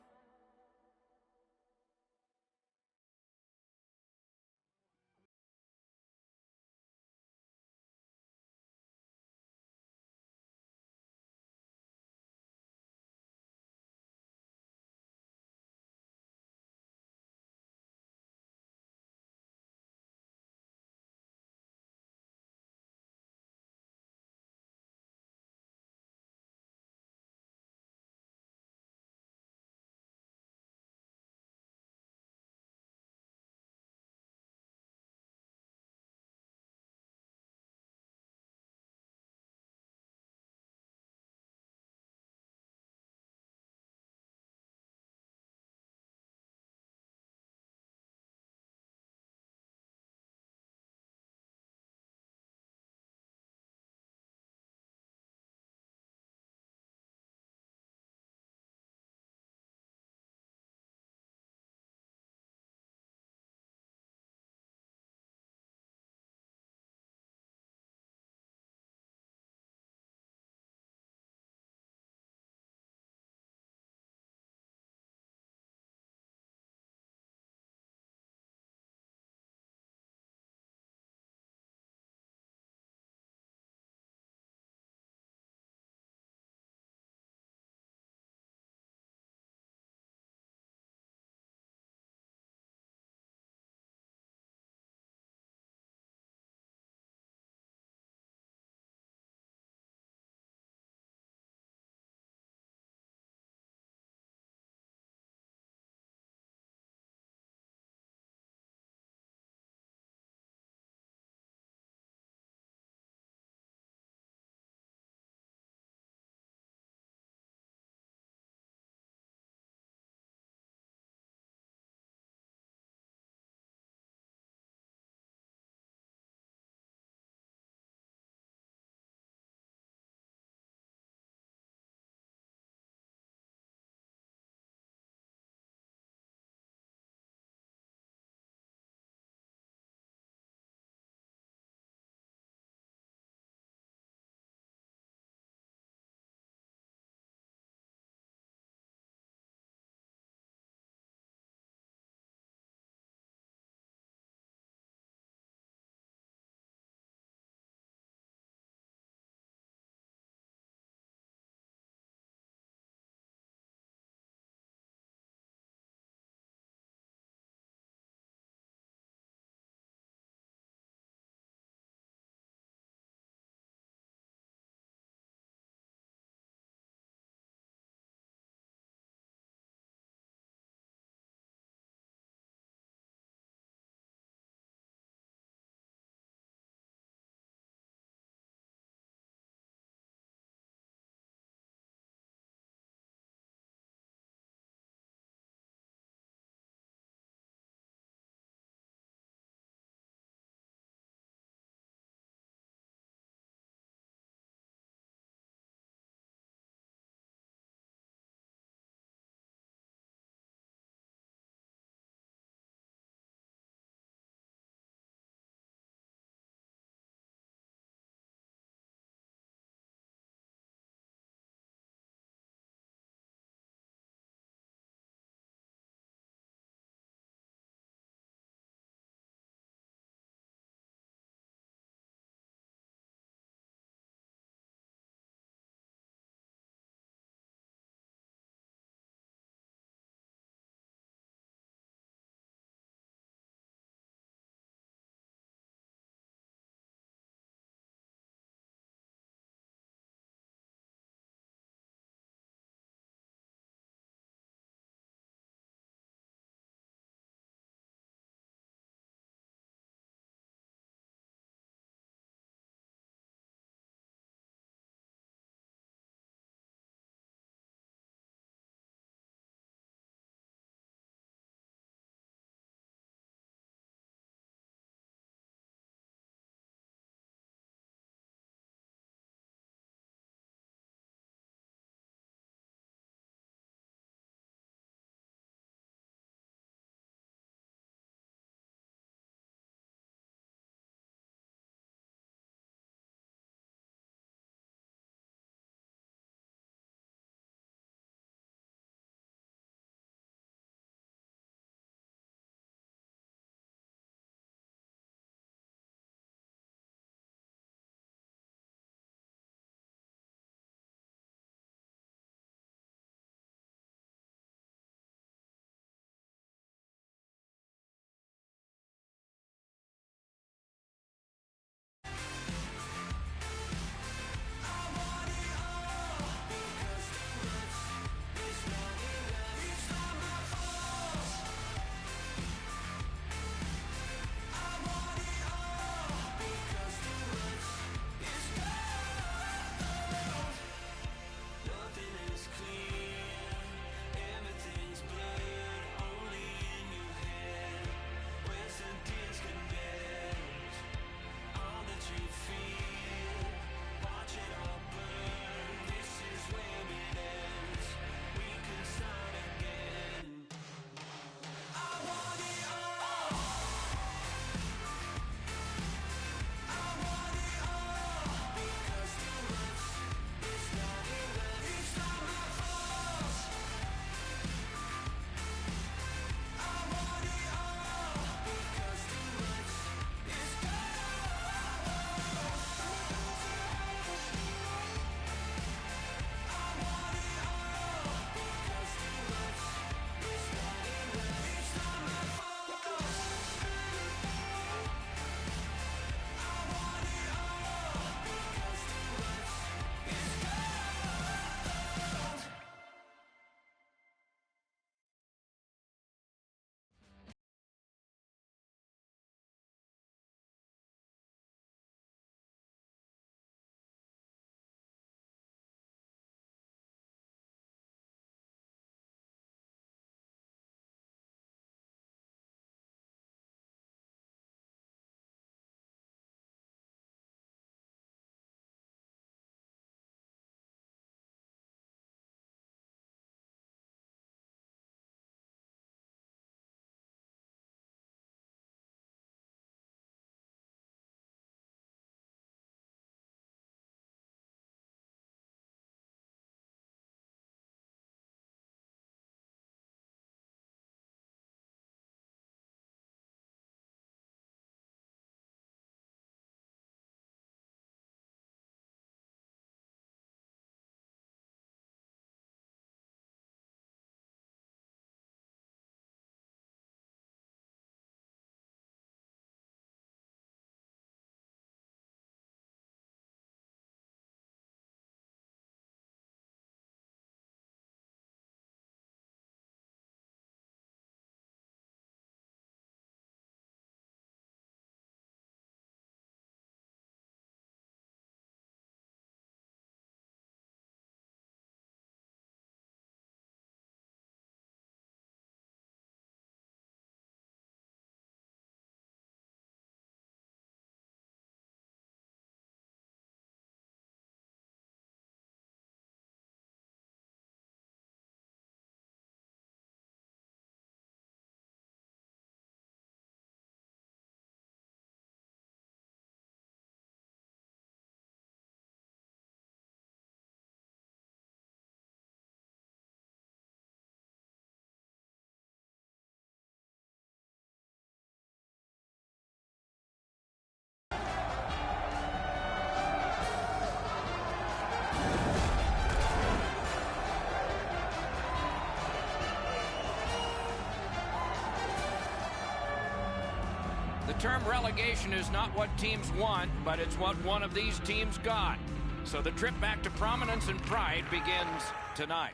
The term relegation is not what teams want, but it's what one of these teams got. So the trip back to prominence and pride begins tonight.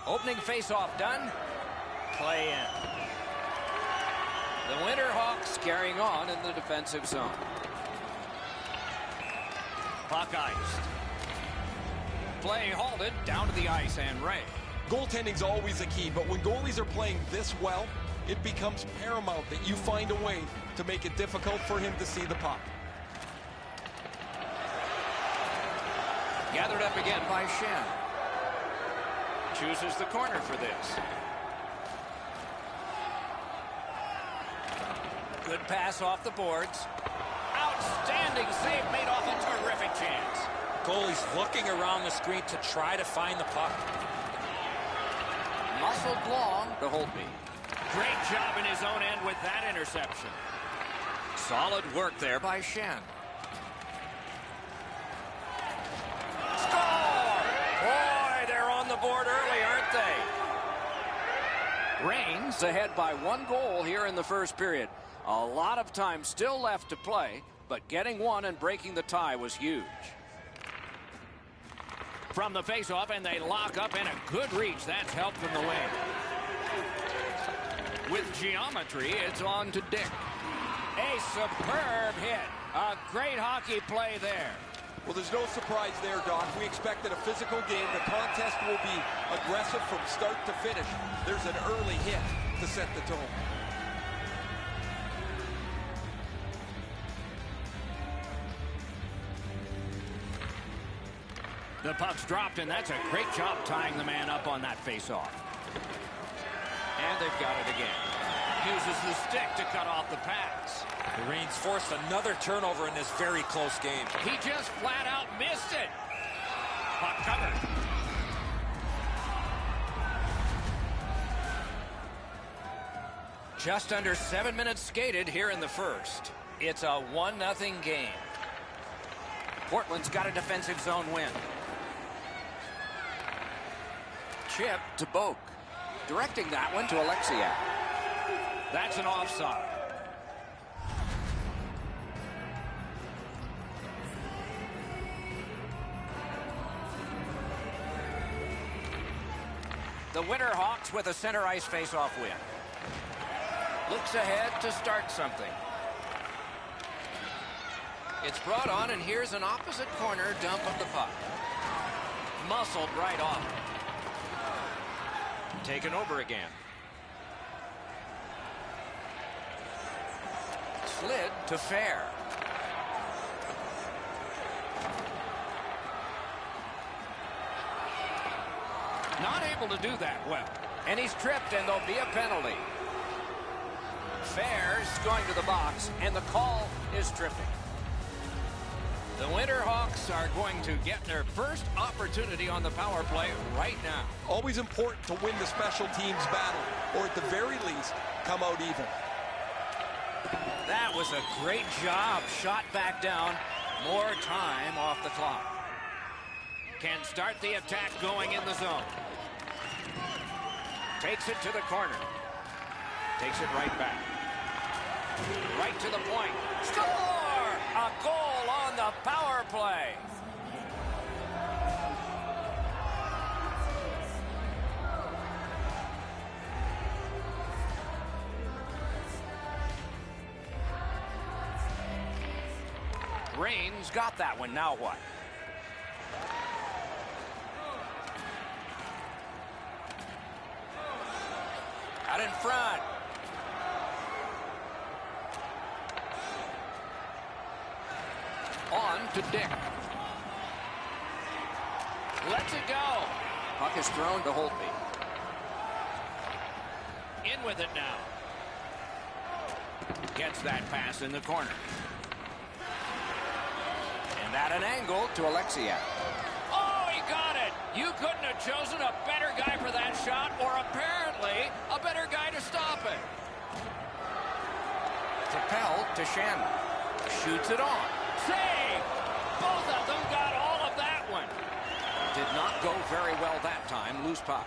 Opening faceoff done. Play in. The Winterhawks carrying on in the defensive zone. Puck iced. Play halted down to the ice, and Ray. Goaltending's always a key, but when goalies are playing this well, it becomes paramount that you find a way to make it difficult for him to see the puck. Gathered up again by Shen. Chooses the corner for this. Good pass off the boards. Outstanding save made off a terrific chance. Goalie's looking around the screen to try to find the puck. Muscled long to Holtby. Great job in his own end with that interception. Solid work there by Shen. Score! Boy, they're on the board early, aren't they? Reigns ahead by 1 goal here in the first period. A lot of time still left to play, but getting one and breaking the tie was huge. From the faceoff, and they lock up, and a good reach. That's help from the wing. With geometry, it's on to Dick. A superb hit. A great hockey play there. Well, there's no surprise there, Doc. We expected a physical game. The contest will be aggressive from start to finish. There's an early hit to set the tone. The puck's dropped, and that's a great job tying the man up on that faceoff. And they've got it again. Uses the stick to cut off the pass. The Reigns forced another turnover in this very close game. He just flat out missed it. Puck covered. Just under 7 minutes skated here in the first. It's a 1-0 game. Portland's got a defensive zone win. Chip to Boak. Directing that one to Alexiak. That's an offside. The Winterhawks with a center ice face-off win. Looks ahead to start something. It's brought on, and here's an opposite corner dump of the puck. Muscled right off. Taken over again. Slid to Fair. Not able to do that well. And he's tripped, and there'll be a penalty. Fair's going to the box, and the call is tripping. The Winterhawks are going to get their first opportunity on the power play right now. Always important to win the special teams battle, or at the very least, come out even. That was a great job. Shot back down. More time off the clock. Can start the attack going in the zone. Takes it to the corner. Takes it right back. Right to the point. Score! A goal on the power play. Reigns got that one. Now what? Out in front. On to Dick. Lets it go. Puck is thrown to Holtby. In with it now. Gets that pass in the corner. And at an angle to Alexiak. Oh, he got it. You couldn't have chosen a better guy for that shot, or apparently a better guy to stop it. Propelled to Shannon. Shoots it on. Save! Both of them got all of that one. Did not go very well that time. Loose puck.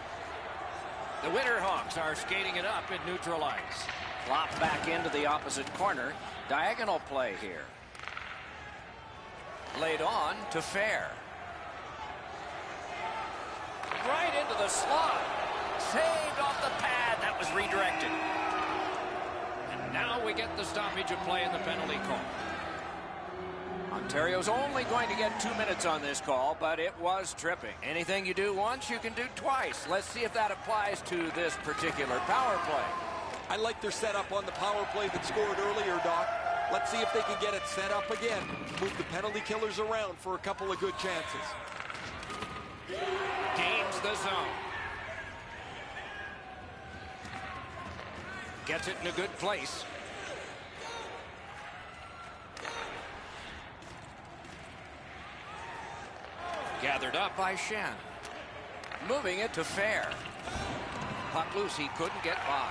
The Winterhawks are skating it up at neutral ice. Flop back into the opposite corner. Diagonal play here. Laid on to Fair. Right into the slot. Saved off the pad. That was redirected. And now we get the stoppage of play in the penalty call. Ontario's only going to get 2 minutes on this call, but it was tripping. Anything you do once, you can do twice. Let's see if that applies to this particular power play. I like their setup on the power play that scored earlier, Doc. Let's see if they can get it set up again. Move the penalty killers around for a couple of good chances. Gains the zone. Gets it in a good place. Gathered up by Shen. Moving it to Fair. Puck loose, he couldn't get by.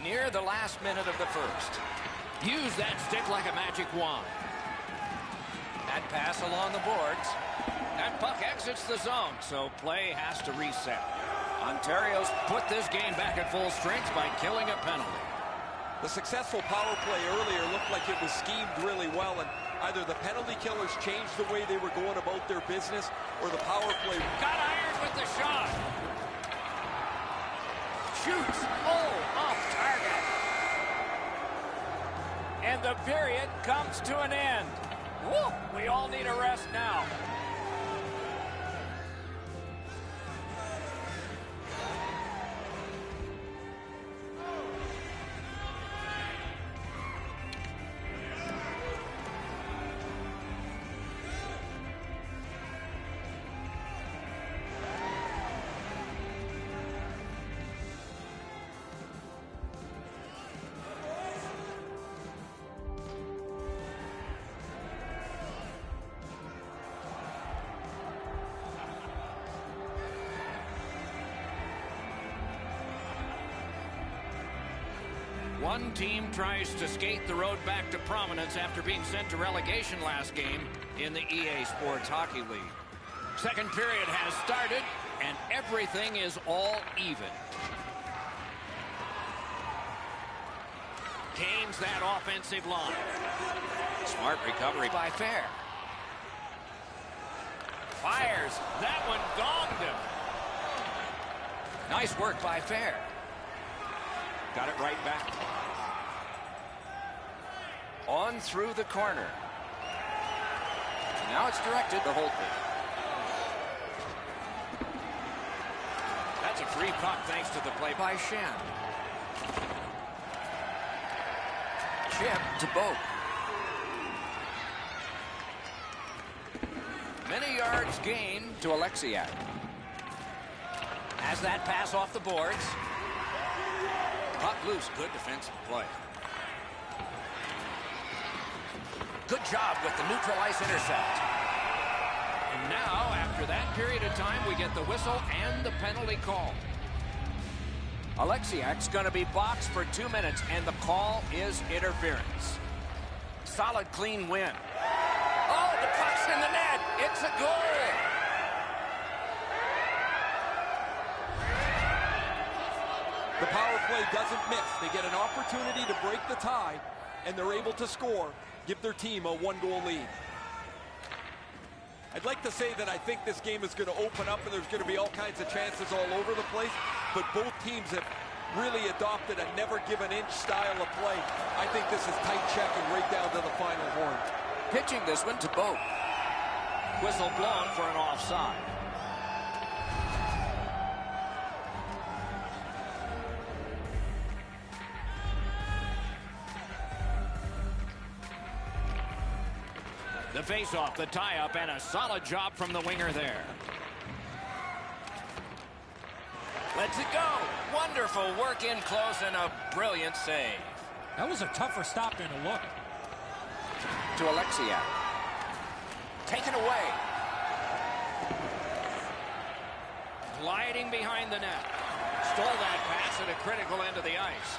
Near the last minute of the first. Use that stick like a magic wand. That pass along the boards. That puck exits the zone, so play has to reset. Ontario's put this game back at full strength by killing a penalty. The successful power play earlier looked like it was schemed really well, and either the penalty killers changed the way they were going about their business, or the power play got iron with the shot. Shoots. Oh, off target. And the period comes to an end. Woo, we all need a rest now. One team tries to skate the road back to prominence after being sent to relegation last game in the EA Sports Hockey League. Second period has started, and everything is all even. Gains that offensive line. Smart recovery by Fair. Fires. That one gonged him. Nice work by Fair. Got it right back. On through the corner. Now it's directed to Holtby. That's a free puck thanks to the play by Shen. Chip to Boak. Many yards gained to Alexiak. Has that pass off the boards. Puck loose. Good defensive play. Good job with the neutral ice intercept. And now, after that period of time, we get the whistle and the penalty call. Alexiak's going to be boxed for 2 minutes, and the call is interference. Solid, clean win. Oh, the puck's in the net. It's a goal. The power play doesn't miss. They get an opportunity to break the tie, and they're able to score, give their team a 1-goal lead. I'd like to say that I think this game is going to open up and there's going to be all kinds of chances all over the place, but both teams have really adopted a never-give-an-inch style of play. I think this is tight checking right down to the final horn. Pitching this one to Boak. Whistle blown for an offside. The face-off, the tie-up, and a solid job from the winger there. Lets it go. Wonderful work in close and a brilliant save. That was a tougher stop than it looked. To Alexiak. Taken away. Gliding behind the net. Stole that pass at a critical end of the ice.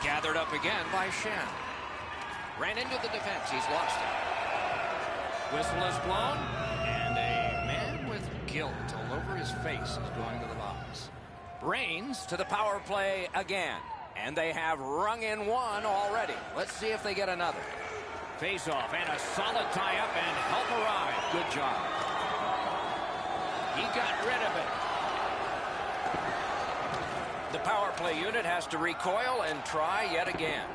Gathered up again by Shen. Ran into the defense. He's lost it. Whistle is blown, and a man with guilt all over his face is going to the box. Reigns to the power play again, and they have rung in one already. Let's see if they get another. Face-off and a solid tie-up and help arrive. Good job. He got rid of it. The power play unit has to recoil and try yet again.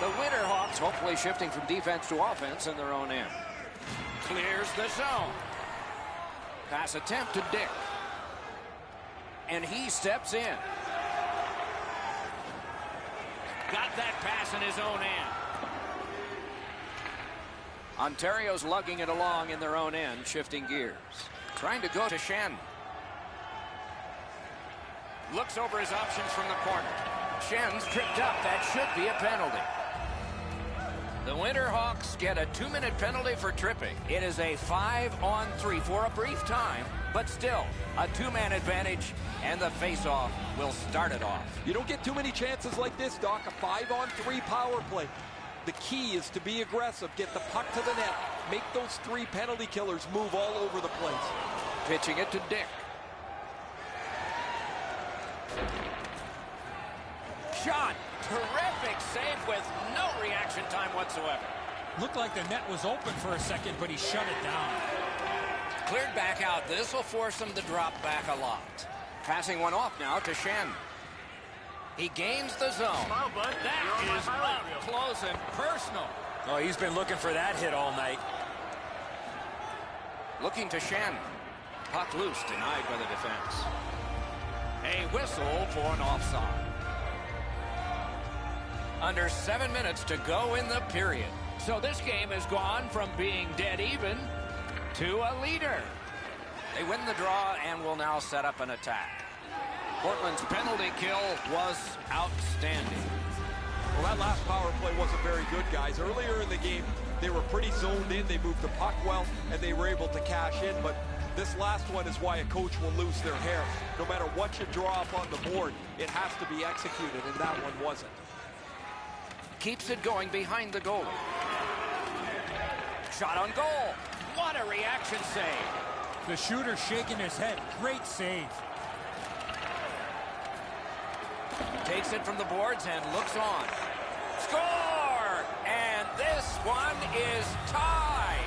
The Winterhawks hopefully shifting from defense to offense in their own end. Clears the zone. Pass attempt to Dick. And he steps in. Got that pass in his own end. Ontario's lugging it along in their own end, shifting gears. Trying to go to Shen. Looks over his options from the corner. Shen's tripped up. That should be a penalty. The Winterhawks get a 2-minute penalty for tripping. It is a 5-on-3 for a brief time, but still a 2-man advantage, and the face-off will start it off. You don't get too many chances like this, Doc. A 5-on-3 power play. The key is to be aggressive, get the puck to the net, make those 3 penalty killers move all over the place. Pitching it to Dick. Shot. Terrific save with no reaction time whatsoever. Looked like the net was open for a second, but he shut it down. Cleared back out. This will force him to drop back a lot. Passing one off now to Shen. He gains the zone. That is up close and personal. Oh, he's been looking for that hit all night. Looking to Shen. Puck loose, denied by the defense. A whistle for an offside. Under 7 minutes to go in the period. So this game has gone from being dead even to a leader. They win the draw and will now set up an attack. Portland's penalty kill was outstanding. Well, that last power play wasn't very good, guys. Earlier in the game, they were pretty zoned in. They moved the puck well, and they were able to cash in. But this last one is why a coach will lose their hair. No matter what you draw up on the board, it has to be executed, and that one wasn't. Keeps it going behind the goalie. Shot on goal. What a reaction save. The shooter shaking his head. Great save. Takes it from the boards and looks on. Score! And this one is tied.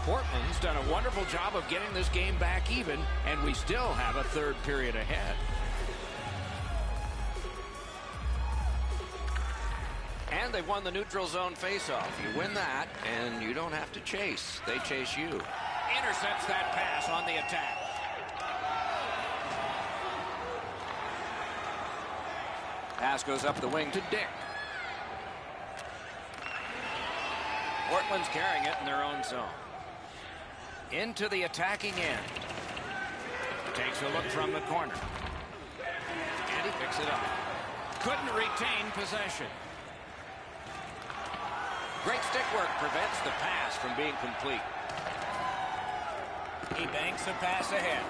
Portland's done a wonderful job of getting this game back even, and we still have a third period ahead. And they've won the neutral zone faceoff. You win that, and you don't have to chase. They chase you. Intercepts that pass on the attack. Pass goes up the wing to Dick. Portland's carrying it in their own zone. Into the attacking end. Takes a look from the corner. And he picks it up. Couldn't retain possession. Great stick work prevents the pass from being complete. He banks a pass ahead.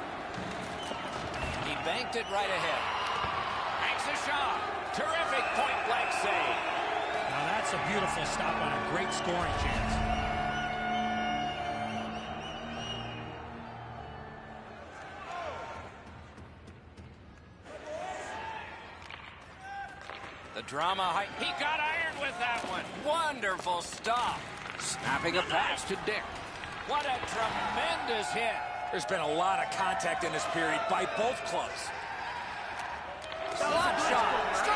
He banked it right ahead. Banks a shot. Terrific point-blank save. Now that's a beautiful stop on a great scoring chance. The drama, he got ironed with that one. Wonderful stop. Snapping a pass to Dick. What a tremendous hit. There's been a lot of contact in this period by both clubs. Slot shot. Score!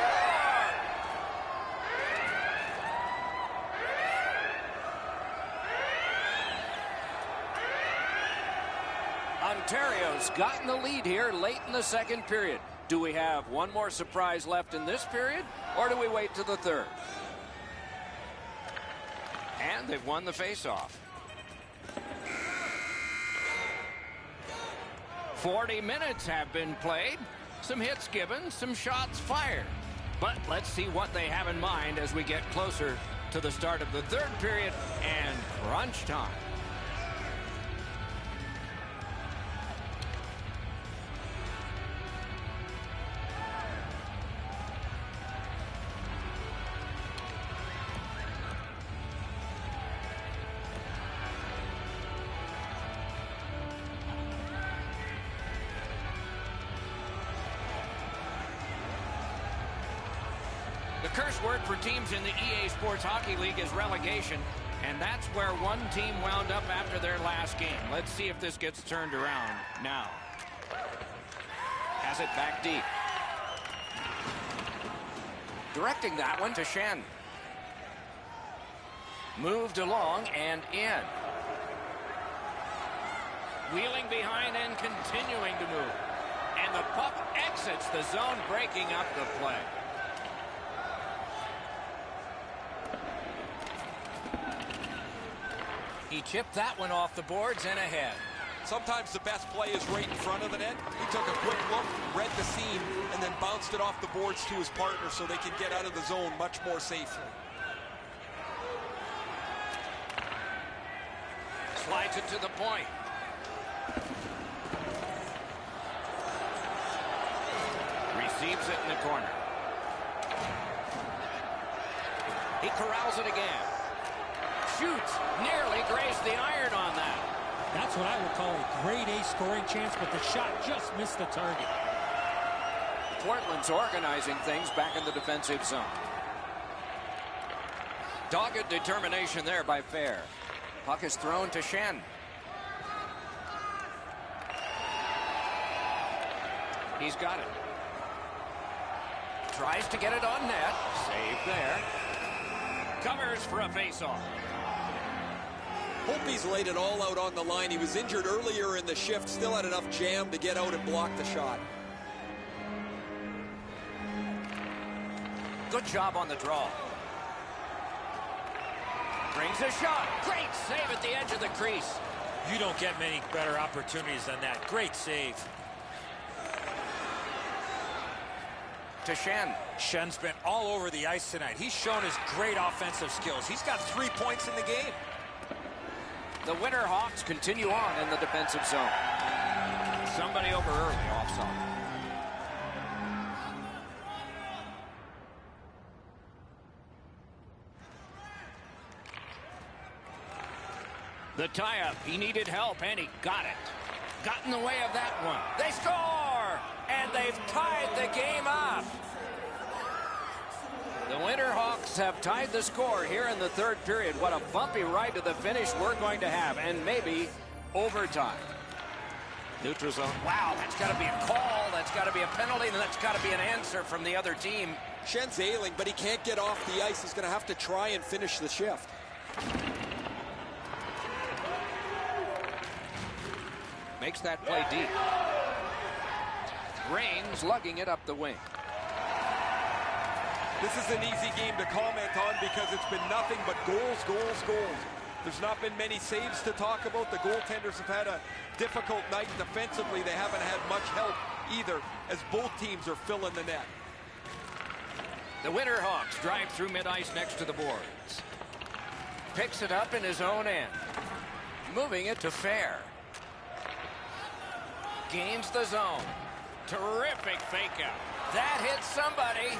Ontario's gotten the lead here late in the second period. Do we have one more surprise left in this period, or do we wait to the third? And they've won the faceoff. 40 minutes have been played. Some hits given, some shots fired. But let's see what they have in mind as we get closer to the start of the third period and crunch time. The curse word for teams in the EA Sports Hockey League is relegation, and that's where one team wound up after their last game. Let's see if this gets turned around now. Has it back deep. Directing that one to Shen. Moved along and in. Wheeling behind and continuing to move. And the puck exits the zone, breaking up the play. He chipped that one off the boards and ahead. Sometimes the best play is right in front of the net. He took a quick look, read the seam, and then bounced it off the boards to his partner so they can get out of the zone much more safely. Slides it to the point. Receives it in the corner. He corrals it again. Shoots. Nearly grazed the iron on that. That's what I would call a grade A scoring chance, but the shot just missed the target. Portland's organizing things back in the defensive zone. Dogged determination there by Fair. Puck is thrown to Shen. He's got it. Tries to get it on net. Save there. Covers for a faceoff. Holtby's laid it all out on the line. He was injured earlier in the shift, still had enough jam to get out and block the shot. Good job on the draw. Brings a shot. Great save at the edge of the crease. You don't get many better opportunities than that. Great save. To Shen. Shen's been all over the ice tonight. He's shown his great offensive skills. He's got 3 points in the game. The Winterhawks continue on in the defensive zone. Somebody over early, offside. The tie-up. He needed help, and he got it. Got in the way of that one. They score! And they've tied the game up. The Winterhawks have tied the score here in the third period. What a bumpy ride to the finish we're going to have, and maybe overtime. Neutral zone. Wow, that's got to be a call. That's got to be a penalty, and that's got to be an answer from the other team. Shen's ailing, but he can't get off the ice. He's going to have to try and finish the shift. Makes that play deep. Raines lugging it up the wing. This is an easy game to comment on because it's been nothing but goals, goals, goals. There's not been many saves to talk about. The goaltenders have had a difficult night defensively. They haven't had much help either as both teams are filling the net. The Winterhawks drive through mid-ice next to the boards. Picks it up in his own end. Moving it to Fair. Gains the zone. Terrific fake out. That hit somebody.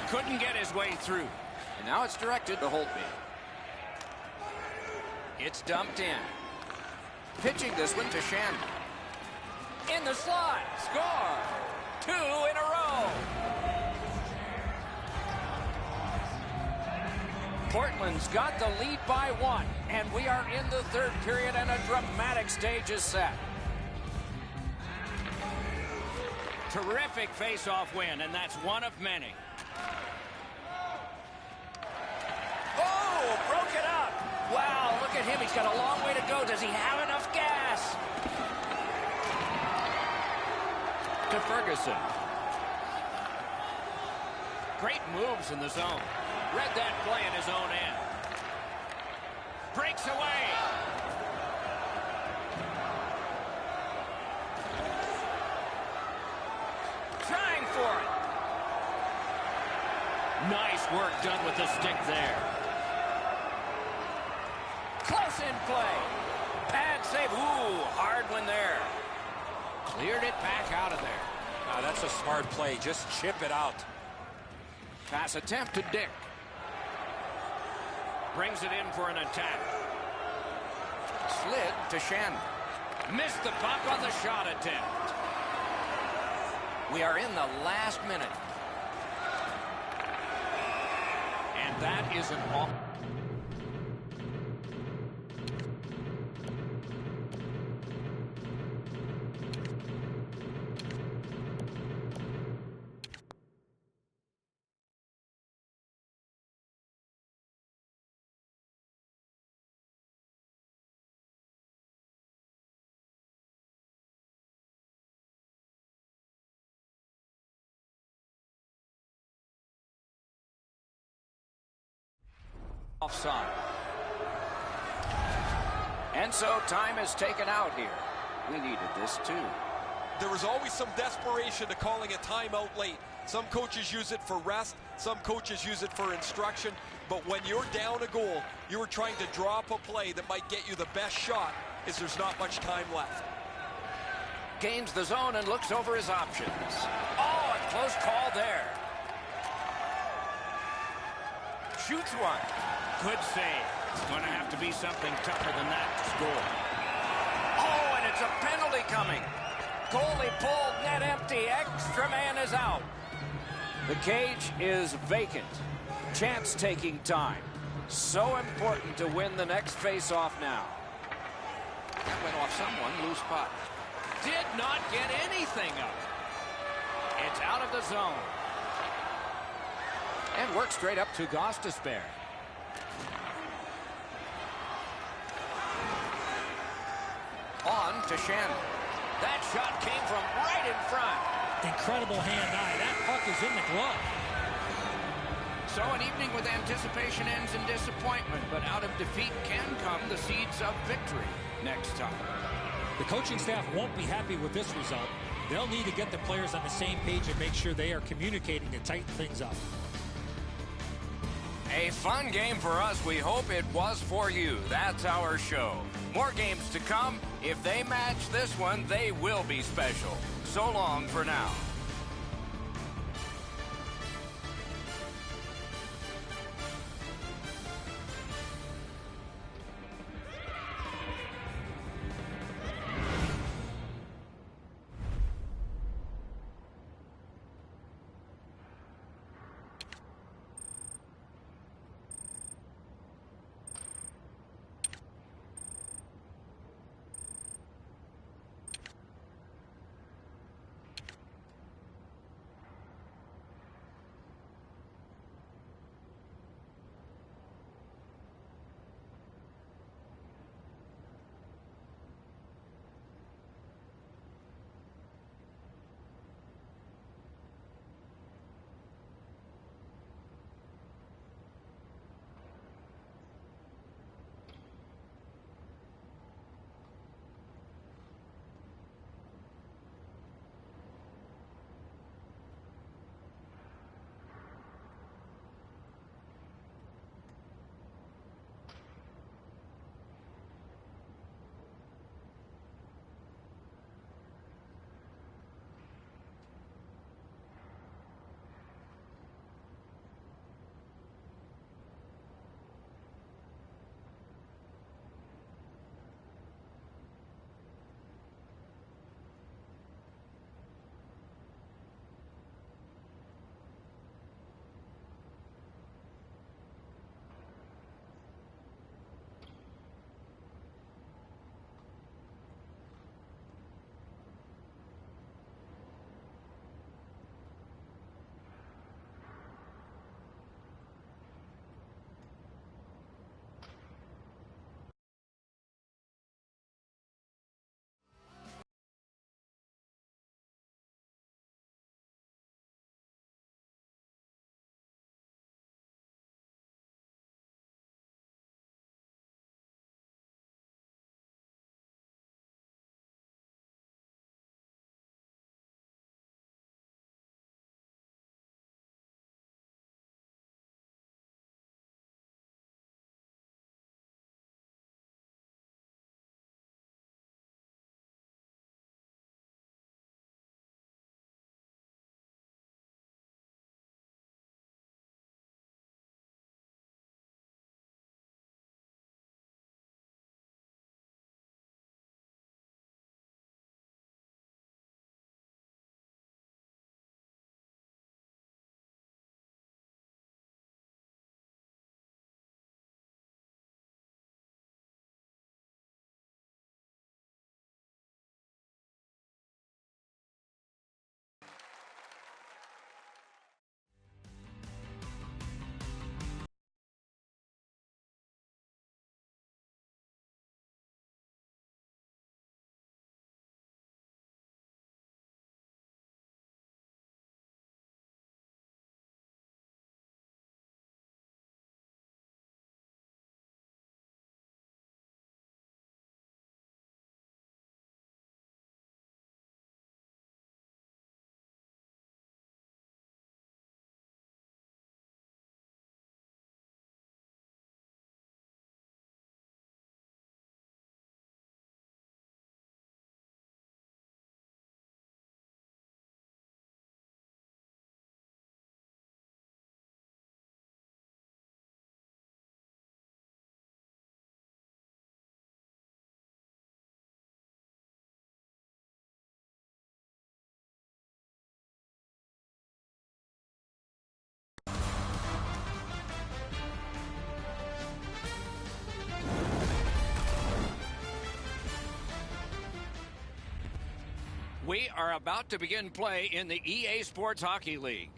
Couldn't get his way through. And now it's directed to Holtby. It's dumped in. Pitching this one to Shen. In the slot. Score. 2 in a row. Portland's got the lead by 1. And we are in the third period and a dramatic stage is set. Terrific face-off win, and that's one of many. Oh, broke it up. Wow, look at him. He's got a long way to go. Does he have enough gas? To Ferguson. Great moves in the zone. Read that play in his own end. Breaks away. Trying for it. Nice work done with the stick there. Close in play. Bad save. Ooh, hard one there. Cleared it back out of there. Now that's a smart play. Just chip it out. Pass attempt to Dick. Brings it in for an attack. Slid to Shen. Missed the puck on the shot attempt. We are in the last minute. And that is an off. Offside. And so time is taken out here. We needed this too. There was always some desperation to calling a timeout late. Some coaches use it for rest, some coaches use it for instruction, but when you're down a goal, you were trying to draw up a play that might get you the best shot, as there's not much time left. Gains the zone and looks over his options. Oh, a close call there. Shoots one. Good save. It's going to have to be something tougher than that to score. Oh, and it's a penalty coming. Goalie pulled, net empty. Extra man is out. The cage is vacant. Chance taking time. So important to win the next face-off now. That went off someone. Loose puck. Did not get anything up. It's out of the zone. And works straight up to Gostisbehere. On to Shannon. That shot came from right in front. Incredible hand-eye. That puck is in the glove. So an evening with anticipation ends in disappointment, but out of defeat can come the seeds of victory next time. The coaching staff won't be happy with this result. They'll need to get the players on the same page and make sure they are communicating to tighten things up. A fun game for us. We hope it was for you. That's our show. More games to come. If they match this one, they will be special. So long for now. We are about to begin play in the EA Sports Hockey League.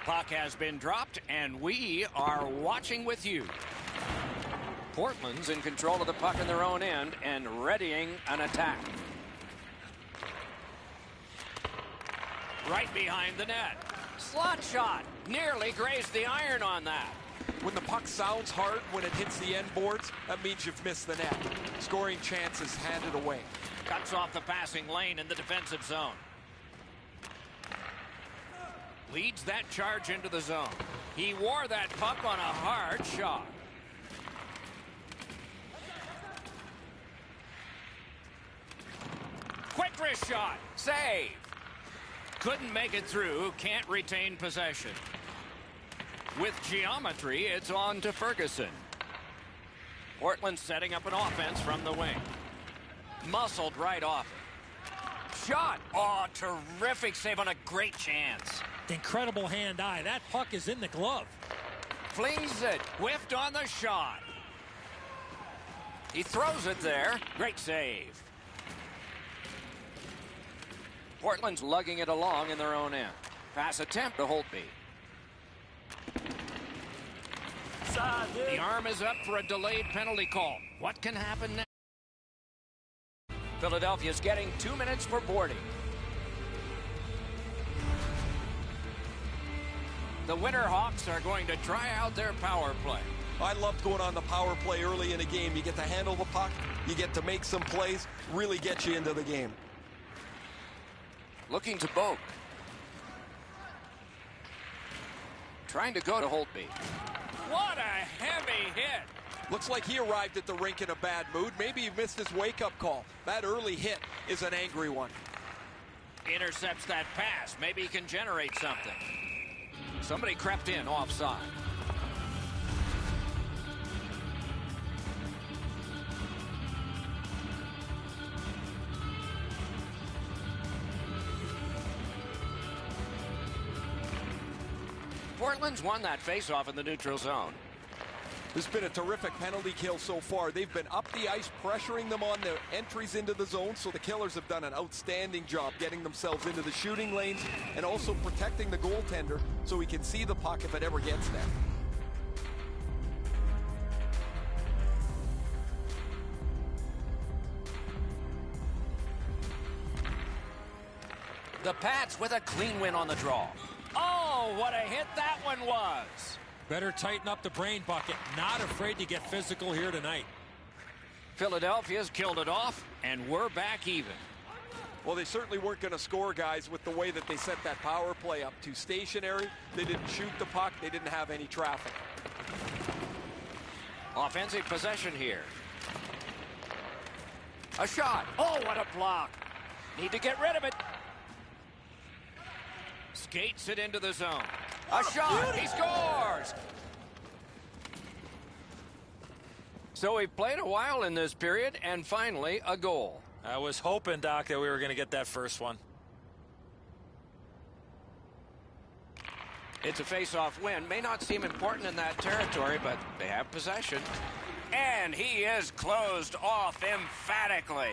Puck has been dropped, and we are watching with you. Portland's in control of the puck in their own end and readying an attack. Right behind the net. Slot shot. Nearly grazed the iron on that. When the puck sounds hard when it hits the end boards, that means you've missed the net. Scoring chances handed away. Cuts off the passing lane in the defensive zone. Leads that charge into the zone. He wore that puck on a hard shot. Quick wrist shot. Save. Couldn't make it through. Can't retain possession. With geometry, it's on to Ferguson. Portland setting up an offense from the wing. Muscled right off it. Shot. Oh, terrific save on a great chance. Incredible hand-eye. That puck is in the glove. Flings it. Whiffed on the shot. He throws it there. Great save. Portland's lugging it along in their own end. Pass attempt to Holtby. The arm is up for a delayed penalty call. What can happen next? Philadelphia's getting 2 minutes for boarding. The Winterhawks are going to try out their power play. I loved going on the power play early in a game. You get to handle the puck, you get to make some plays, really get you into the game. Looking to Boak. Trying to go to Holtby. What a heavy hit. Looks like he arrived at the rink in a bad mood. Maybe he missed his wake-up call. That early hit is an angry one. Intercepts that pass. Maybe he can generate something. Somebody crept in offside. Portland's won that faceoff in the neutral zone. There's been a terrific penalty kill so far. They've been up the ice, pressuring them on the entries into the zone, so the Killers have done an outstanding job getting themselves into the shooting lanes and also protecting the goaltender so he can see the puck if it ever gets there. The Pats with a clean win on the draw. Oh, what a hit that one was. Better tighten up the brain bucket. Not afraid to get physical here tonight. Philadelphia's killed it off, and we're back even. Well, they certainly weren't going to score, guys, with the way that they set that power play up. Too stationary. They didn't shoot the puck. They didn't have any traffic. Offensive possession here. A shot. Oh, what a block. Need to get rid of it. Skates it into the zone. A shot. He scores. So we've played a while in this period, and finally a goal. I was hoping, Doc, that we were going to get that first one. It's a face-off win. May not seem important in that territory, but they have possession. And he is closed off emphatically.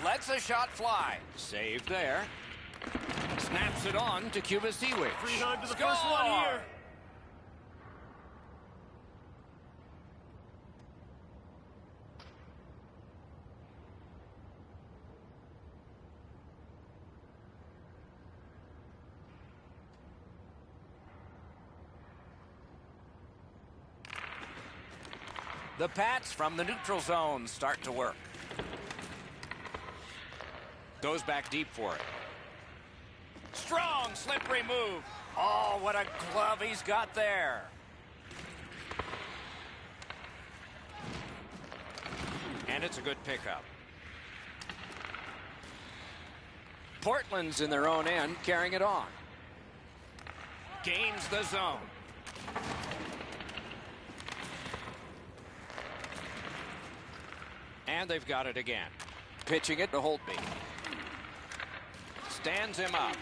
Lets the shot fly. Saved there. Snaps it on to Kubasiewicz. Free time to the first one here. The Pats from the neutral zone start to work. Goes back deep for it. Strong, slippery move. Oh, what a glove he's got there. And it's a good pickup. Portland's in their own end, carrying it on. Gains the zone. And they've got it again. Pitching it to Holtby. Stands him up.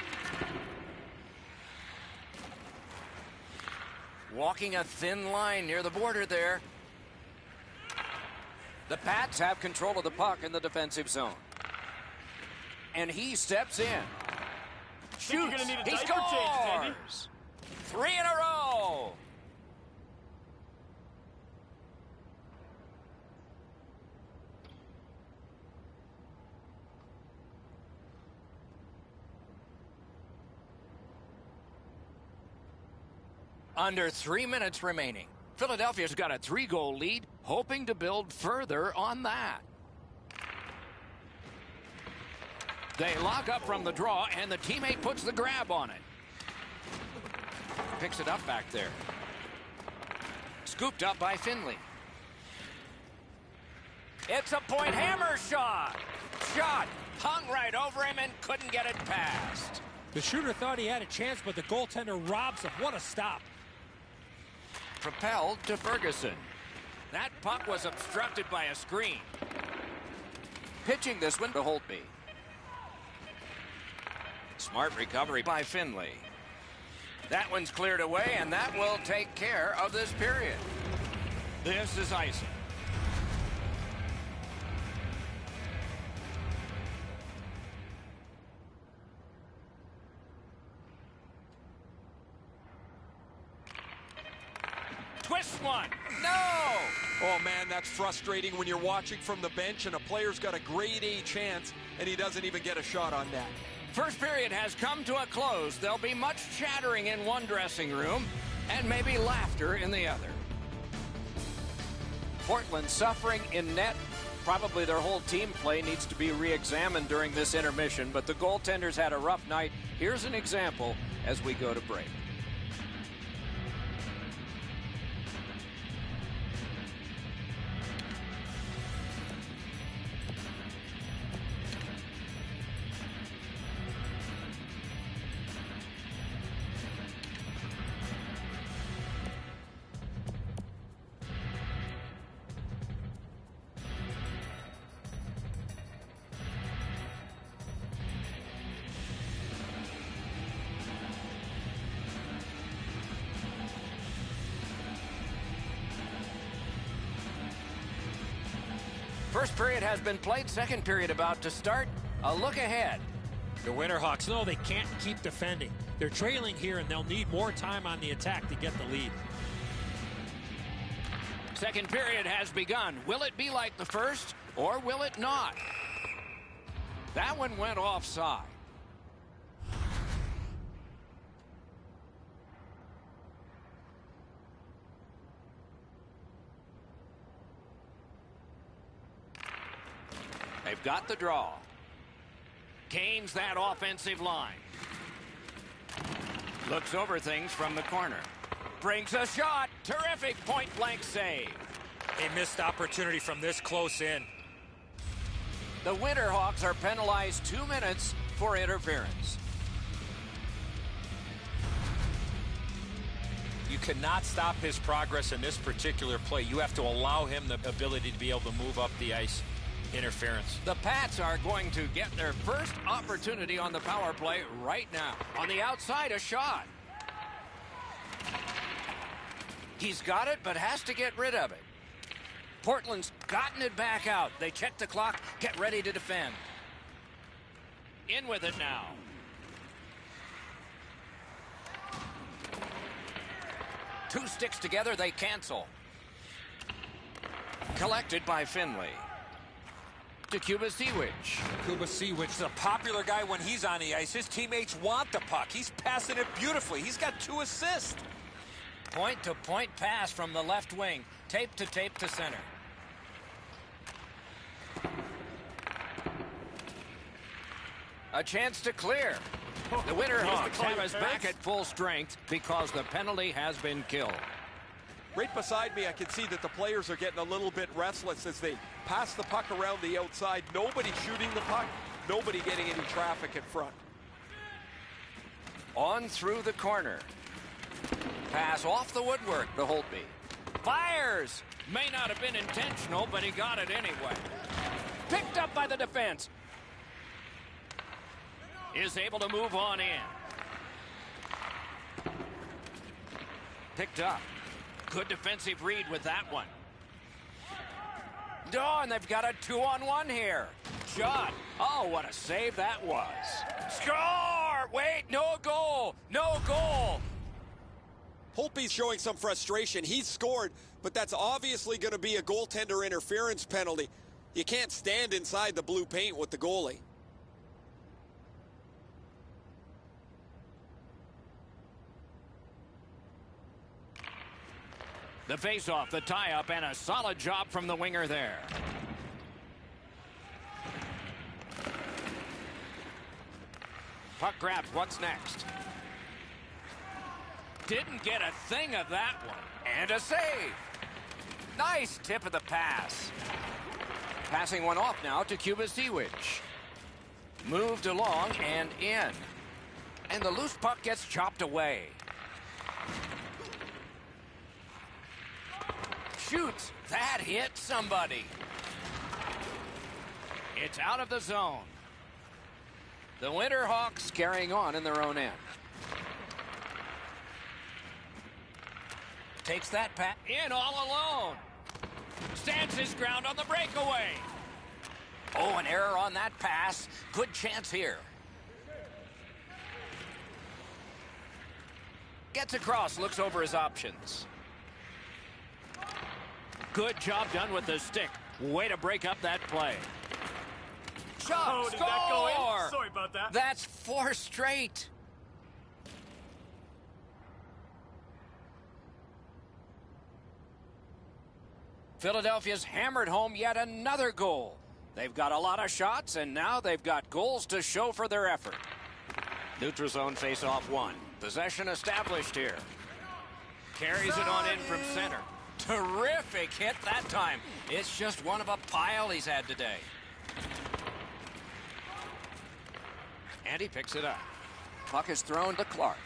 Walking a thin line near the border there. The Pats have control of the puck in the defensive zone. And he steps in. Shoots. You're gonna need a He diaper change, Andy. scores. 3 in a row. Under 3 minutes remaining. Philadelphia's got a 3-goal lead, hoping to build further on that. They lock up from the draw, and the teammate puts the grab on it. Picks it up back there. Scooped up by Finley. It's a point hammer shot. Shot hung right over him and couldn't get it past. The shooter thought he had a chance, but the goaltender robs him. What a stop. Propelled to Ferguson. That puck was obstructed by a screen. Pitching this one to Holtby. Smart recovery by Finley. That one's cleared away, and that will take care of this period. This is icing. Twist one. No! Oh, man, that's frustrating when you're watching from the bench and a player's got a grade A chance and he doesn't even get a shot on that. First period has come to a close. There'll be much chattering in one dressing room and maybe laughter in the other. Portland suffering in net. Probably their whole team play needs to be re-examined during this intermission, but the goaltenders had a rough night. Here's an example as we go to break. First period has been played. Second period about to start. A look ahead. The Winterhawks know they can't keep defending. They're trailing here, and they'll need more time on the attack to get the lead. Second period has begun. Will it be like the first, or will it not? That one went offside. They've got the draw. Gains that offensive line. Looks over things from the corner. Brings a shot. Terrific point-blank save. A missed opportunity from this close in. The Winterhawks are penalized 2 minutes for interference. You cannot stop his progress in this particular play. You have to allow him the ability to be able to move up the ice. Interference. The Pats are going to get their first opportunity on the power play right now. On the outside, a shot. He's got it, but has to get rid of it. Portland's gotten it back out. They check the clock, get ready to defend. In with it now. Two sticks together, they cancel. Collected by Finley. To Kubasiewicz. Kubasiewicz is a popular guy when he's on the ice. His teammates want the puck. He's passing it beautifully. He's got 2 assists. Point-to-point pass from the left wing. Tape to center. A chance to clear. The Winterhawks have us back at full strength because the penalty has been killed. Right beside me, I can see that the players are getting a little bit restless as they pass the puck around the outside. Nobody shooting the puck, nobody getting any traffic in front. On through the corner. Pass off the woodwork to Holtby. Fires! May not have been intentional, but he got it anyway. Picked up by the defense. Is able to move on in. Picked up. Good defensive read with that one. Oh, and they've got a 2-on-1 here. Shot. Oh, what a save that was. Score! Wait, no goal. No goal. Holtby's showing some frustration. He's scored, but that's obviously going to be a goaltender interference penalty. You can't stand inside the blue paint with the goalie. The face-off, the tie-up, and a solid job from the winger there. Puck grabs. What's next? Didn't get a thing of that one. And a save. Nice tip of the pass. Passing one off now to Kubasiewicz. Moved along and in. And the loose puck gets chopped away. Shoots. That hit somebody. It's out of the zone. The Winterhawks carrying on in their own end. Takes that pat in all alone. Stands his ground on the breakaway. Oh, an error on that pass. Good chance here. Gets across, looks over his options. Good job done with the stick. Way to break up that play. Shot, Oh, did score! that go in? Sorry about that. That's 4 straight. Philadelphia's hammered home yet another goal. They've got a lot of shots, and now they've got goals to show for their effort. Neutral zone face-off 1. Possession established here. Carries it on in from center. Terrific hit that time. It's just one of a pile he's had today. And he picks it up. Puck is thrown to Clark.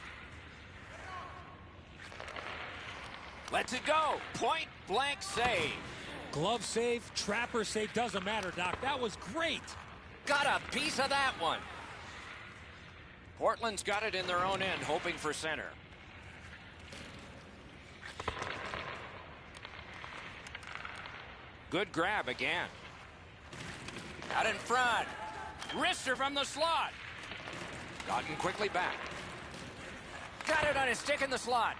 Lets it go. Point blank save. Glove save, trapper save, doesn't matter, Doc. That was great. Got a piece of that one. Portland's got it in their own end, hoping for center. Good grab again. Out in front. Wrister from the slot. Gotten quickly back. Got it on his stick in the slot.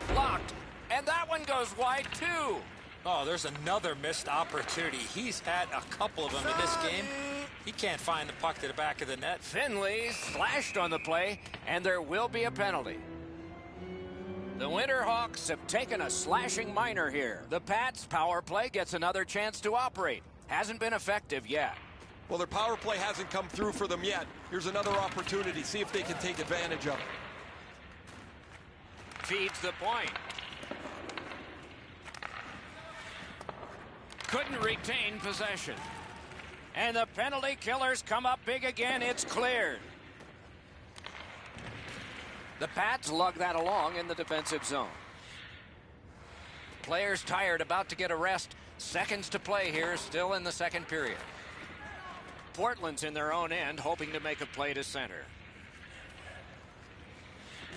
Blocked. And that one goes wide, too. Oh, there's another missed opportunity. He's had a couple of them in this game. He can't find the puck to the back of the net. Finley slashed on the play, and there will be a penalty. The Winterhawks have taken a slashing minor here. The Pats' power play gets another chance to operate. Hasn't been effective yet. Well, their power play hasn't come through for them yet. Here's another opportunity. See if they can take advantage of it. Feeds the point. Couldn't retain possession. And the penalty killers come up big again. It's cleared. The Pats lug that along in the defensive zone. Players tired, about to get a rest. Seconds to play here, still in the second period. Portland's in their own end, hoping to make a play to center.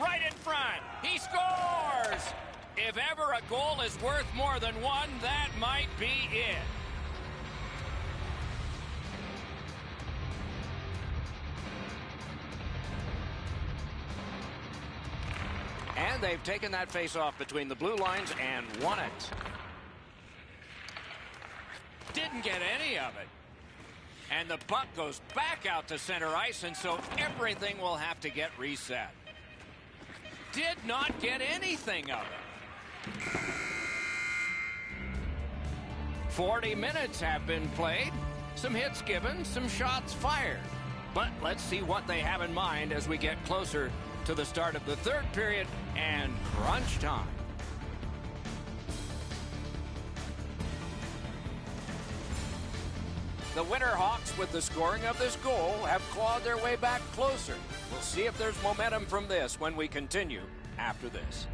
Right in front. He scores! If ever a goal is worth more than one, that might be it. And they've taken that face-off between the blue lines and won it. Didn't get any of it. And the puck goes back out to center ice, and so everything will have to get reset. Did not get anything of it. 40 minutes have been played. Some hits given, some shots fired. But let's see what they have in mind as we get closer to the start of the third period and crunch time. The Winterhawks, with the scoring of this goal, have clawed their way back closer. We'll see if there's momentum from this when we continue after this.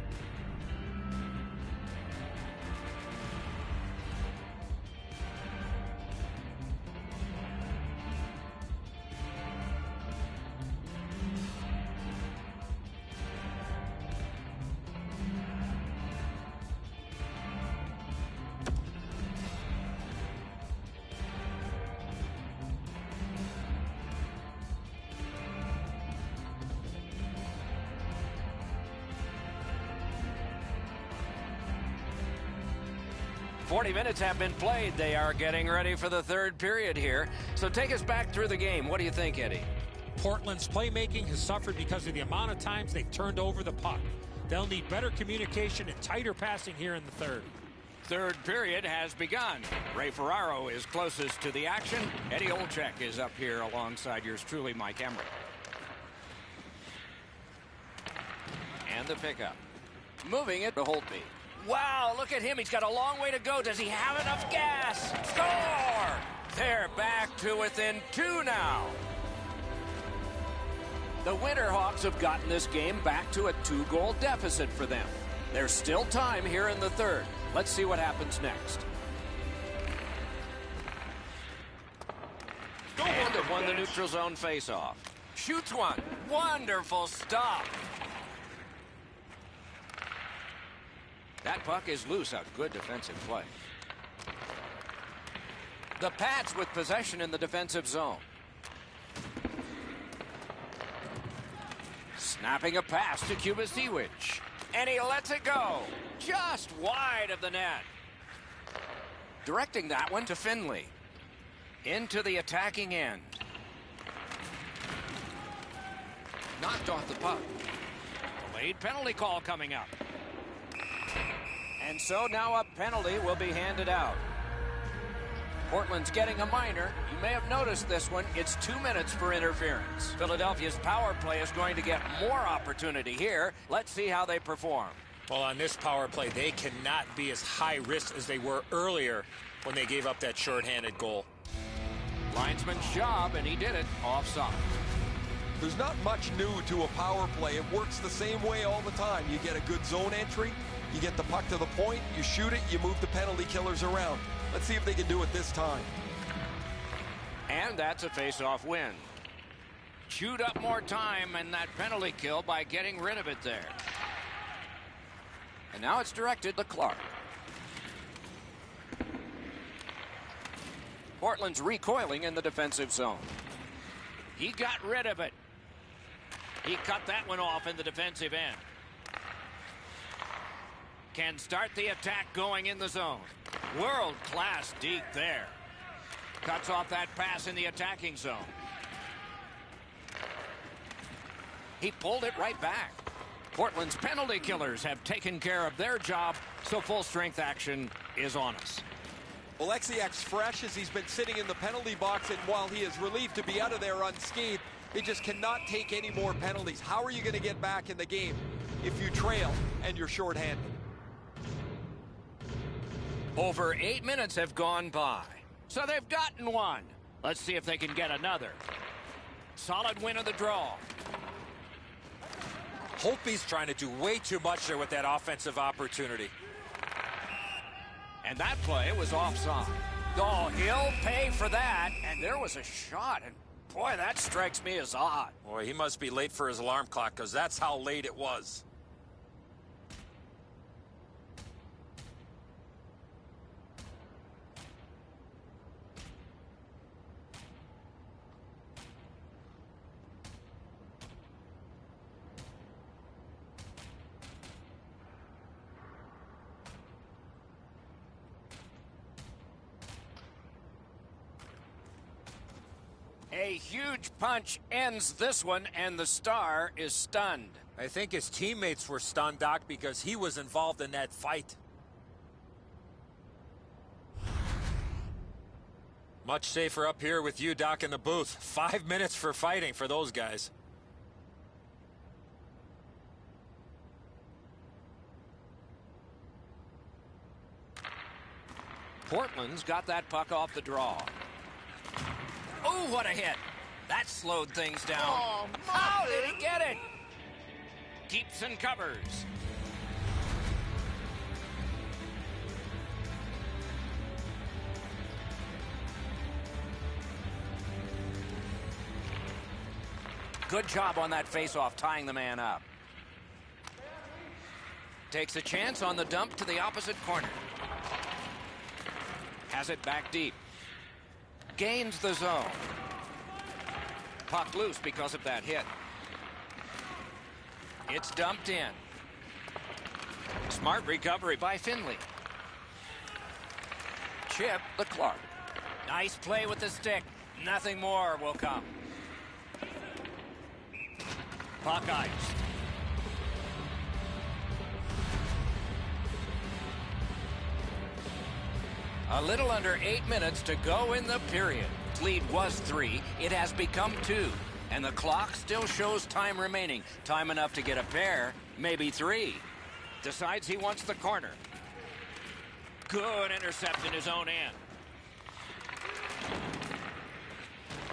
40 minutes have been played. They are getting ready for the third period here. So take us back through the game. What do you think, Eddie? Portland's playmaking has suffered because of the amount of times they've turned over the puck. They'll need better communication and tighter passing here in the third. Third period has begun. Ray Ferraro is closest to the action. Eddie Olczyk is up here alongside yours truly, Mike Emmerich. And the pickup. Moving it to Holtby. Wow, look at him. He's got a long way to go. Does he have enough gas? Score! They're back to within 2 now. The Winterhawks have gotten this game back to a 2-goal deficit for them. There's still time here in the third. Let's see what happens next. And it won the neutral zone faceoff. Shoots one. Wonderful stop. That puck is loose. A good defensive play. The Pats with possession in the defensive zone. Snapping a pass to Kubasiewicz. And he lets it go. Just wide of the net. Directing that one to Finley. Into the attacking end. Knocked off the puck. Delayed penalty call coming up. And so now a penalty will be handed out. Portland's getting a minor. You may have noticed this one. It's 2 minutes for interference. Philadelphia's power play is going to get more opportunity here. Let's see how they perform. Well, on this power play, they cannot be as high risk as they were earlier when they gave up that shorthanded goal. Linesman's job, and he did it offside. There's not much new to a power play. It works the same way all the time. You get a good zone entry, you get the puck to the point, you shoot it, you move the penalty killers around. Let's see if they can do it this time. And that's a face-off win. Chewed up more time in that penalty kill by getting rid of it there. And now it's directed to Clark. Portland's recoiling in the defensive zone. He got rid of it. He cut that one off in the defensive end. Can start the attack going in the zone. World-class deke there. Cuts off that pass in the attacking zone. He pulled it right back. Portland's penalty killers have taken care of their job, so full-strength action is on us. Oleksiak's fresh as he's been sitting in the penalty box, and while he is relieved to be out of there unscathed, they just cannot take any more penalties. How are you going to get back in the game if you trail and you're shorthanded? Over 8 minutes have gone by, so they've gotten one. Let's see if they can get another. Solid win of the draw. Holtby's trying to do way too much there with that offensive opportunity. And that play was offside. Oh, he'll pay for that. And there was a shot, and boy, that strikes me as odd. Boy, he must be late for his alarm clock, because that's how late it was. A huge punch ends this one, and the Star is stunned. I think his teammates were stunned, Doc, because he was involved in that fight. Much safer up here with you, Doc, in the booth. 5 minutes for fighting for those guys. Portland's got that puck off the draw. Oh, what a hit. That slowed things down. Oh, how did he get it? Keeps and covers. Good job on that faceoff, tying the man up. Takes a chance on the dump to the opposite corner. Has it back deep. Gains the zone. Puck loose because of that hit. It's dumped in. Smart recovery by Finley. chip the Clark. Nice play with the stick. Nothing more will come. Puck iced. A little under 8 minutes to go in the period. Lead was 3. It has become 2. And the clock still shows time remaining. Time enough to get a pair, maybe 3. Decides he wants the corner. Good intercept in his own end.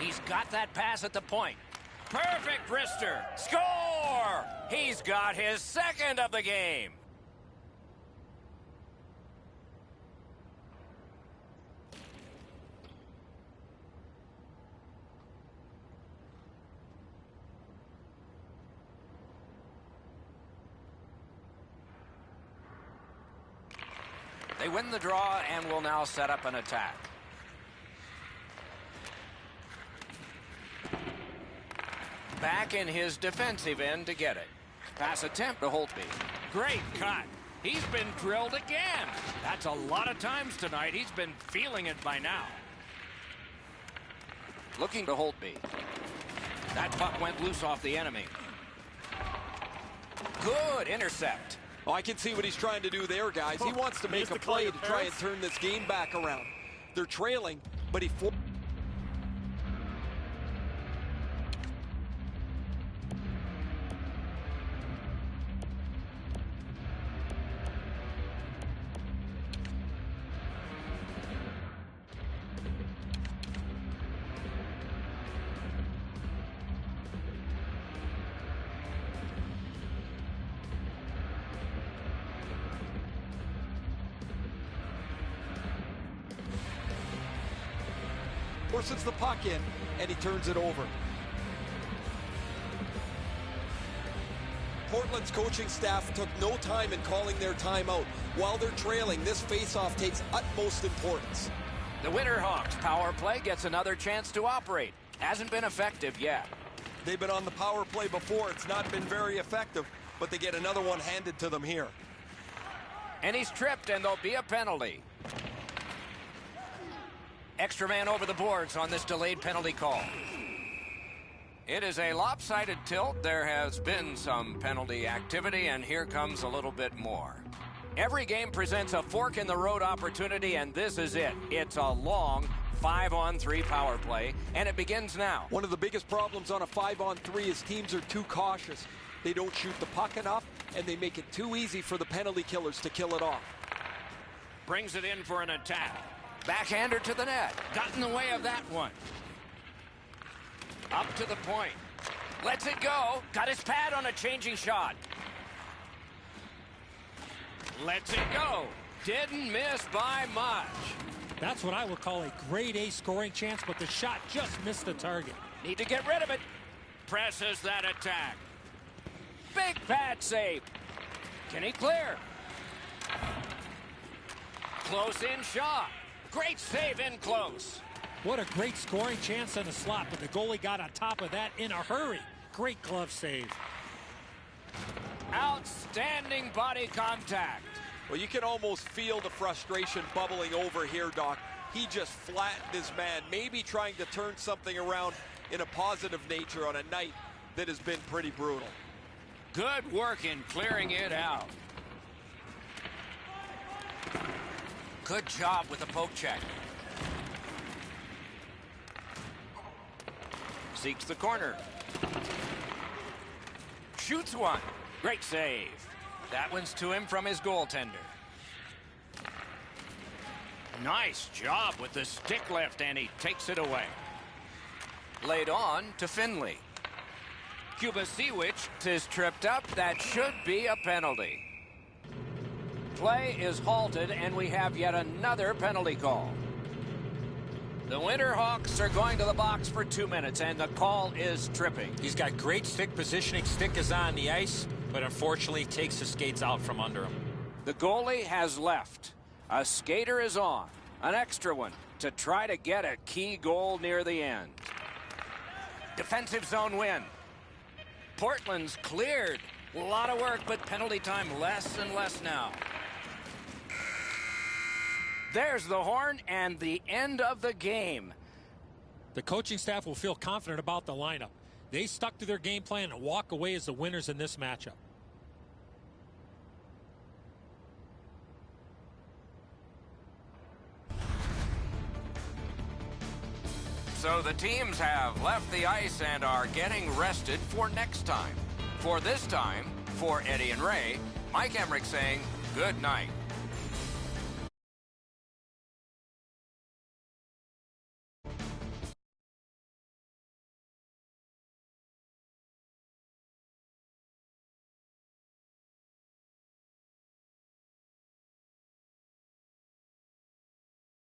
He's got that pass at the point. Perfect wrister. Score! He's got his second of the game. They win the draw and will now set up an attack. Back in his defensive end to get it. Pass attempt to Holtby. Great cut. He's been drilled again. That's a lot of times tonight. He's been feeling it by now. Looking to Holtby. That puck went loose off the enemy. Good intercept. Oh, I can see what he's trying to do there, guys. He wants to make a play to try and turn this game back around. They're trailing, but he... forces the puck in, and he turns it over. Portland's coaching staff took no time in calling their timeout. While they're trailing, this faceoff takes utmost importance. The Winterhawks power play gets another chance to operate. Hasn't been effective yet. They've been on the power play before. It's not been very effective, but they get another one handed to them here. And he's tripped, and there'll be a penalty. Extra man over the boards on this delayed penalty call. It is a lopsided tilt. There has been some penalty activity, and here comes a little bit more. Every game presents a fork-in-the-road opportunity, and this is it. It's a long 5-on-3 power play, and it begins now. One of the biggest problems on a 5-on-3 is teams are too cautious. They don't shoot the puck enough, and they make it too easy for the penalty killers to kill it off. Brings it in for an attack. Backhander to the net. Got in the way of that one. Up to the point. Lets it go. Got his pad on a changing shot. Lets it go. Didn't miss by much. That's what I would call a grade A scoring chance, but the shot just missed the target. Need to get rid of it. Presses that attack. Big pad save. Can he clear? Close in shot. Great save in close. What a great scoring chance on the slot, but the goalie got on top of that in a hurry. Great glove save. Outstanding body contact. Well, you can almost feel the frustration bubbling over here, Doc. He just flattened his man, maybe trying to turn something around in a positive nature on a night that has been pretty brutal. Good work in clearing it out. Good job with the poke check. Seeks the corner. Shoots one. Great save. That one's to him from his goaltender. Nice job with the stick lift, and he takes it away. Laid on to Finley. Kubasiewicz is tripped up. That should be a penalty. Play is halted, and we have yet another penalty call. The Winterhawks are going to the box for 2 minutes, and the call is tripping. He's got great stick positioning. Stick is on the ice, but unfortunately takes the skates out from under him. The goalie has left. A skater is on. An extra one to try to get a key goal near the end. Defensive zone win. Portland's cleared. A lot of work, but penalty time less and less now. There's the horn and the end of the game. The coaching staff will feel confident about the lineup. They stuck to their game plan and walk away as the winners in this matchup. So the teams have left the ice and are getting rested for next time. For this time, for Eddie and Ray, Mike Emmerich saying good night.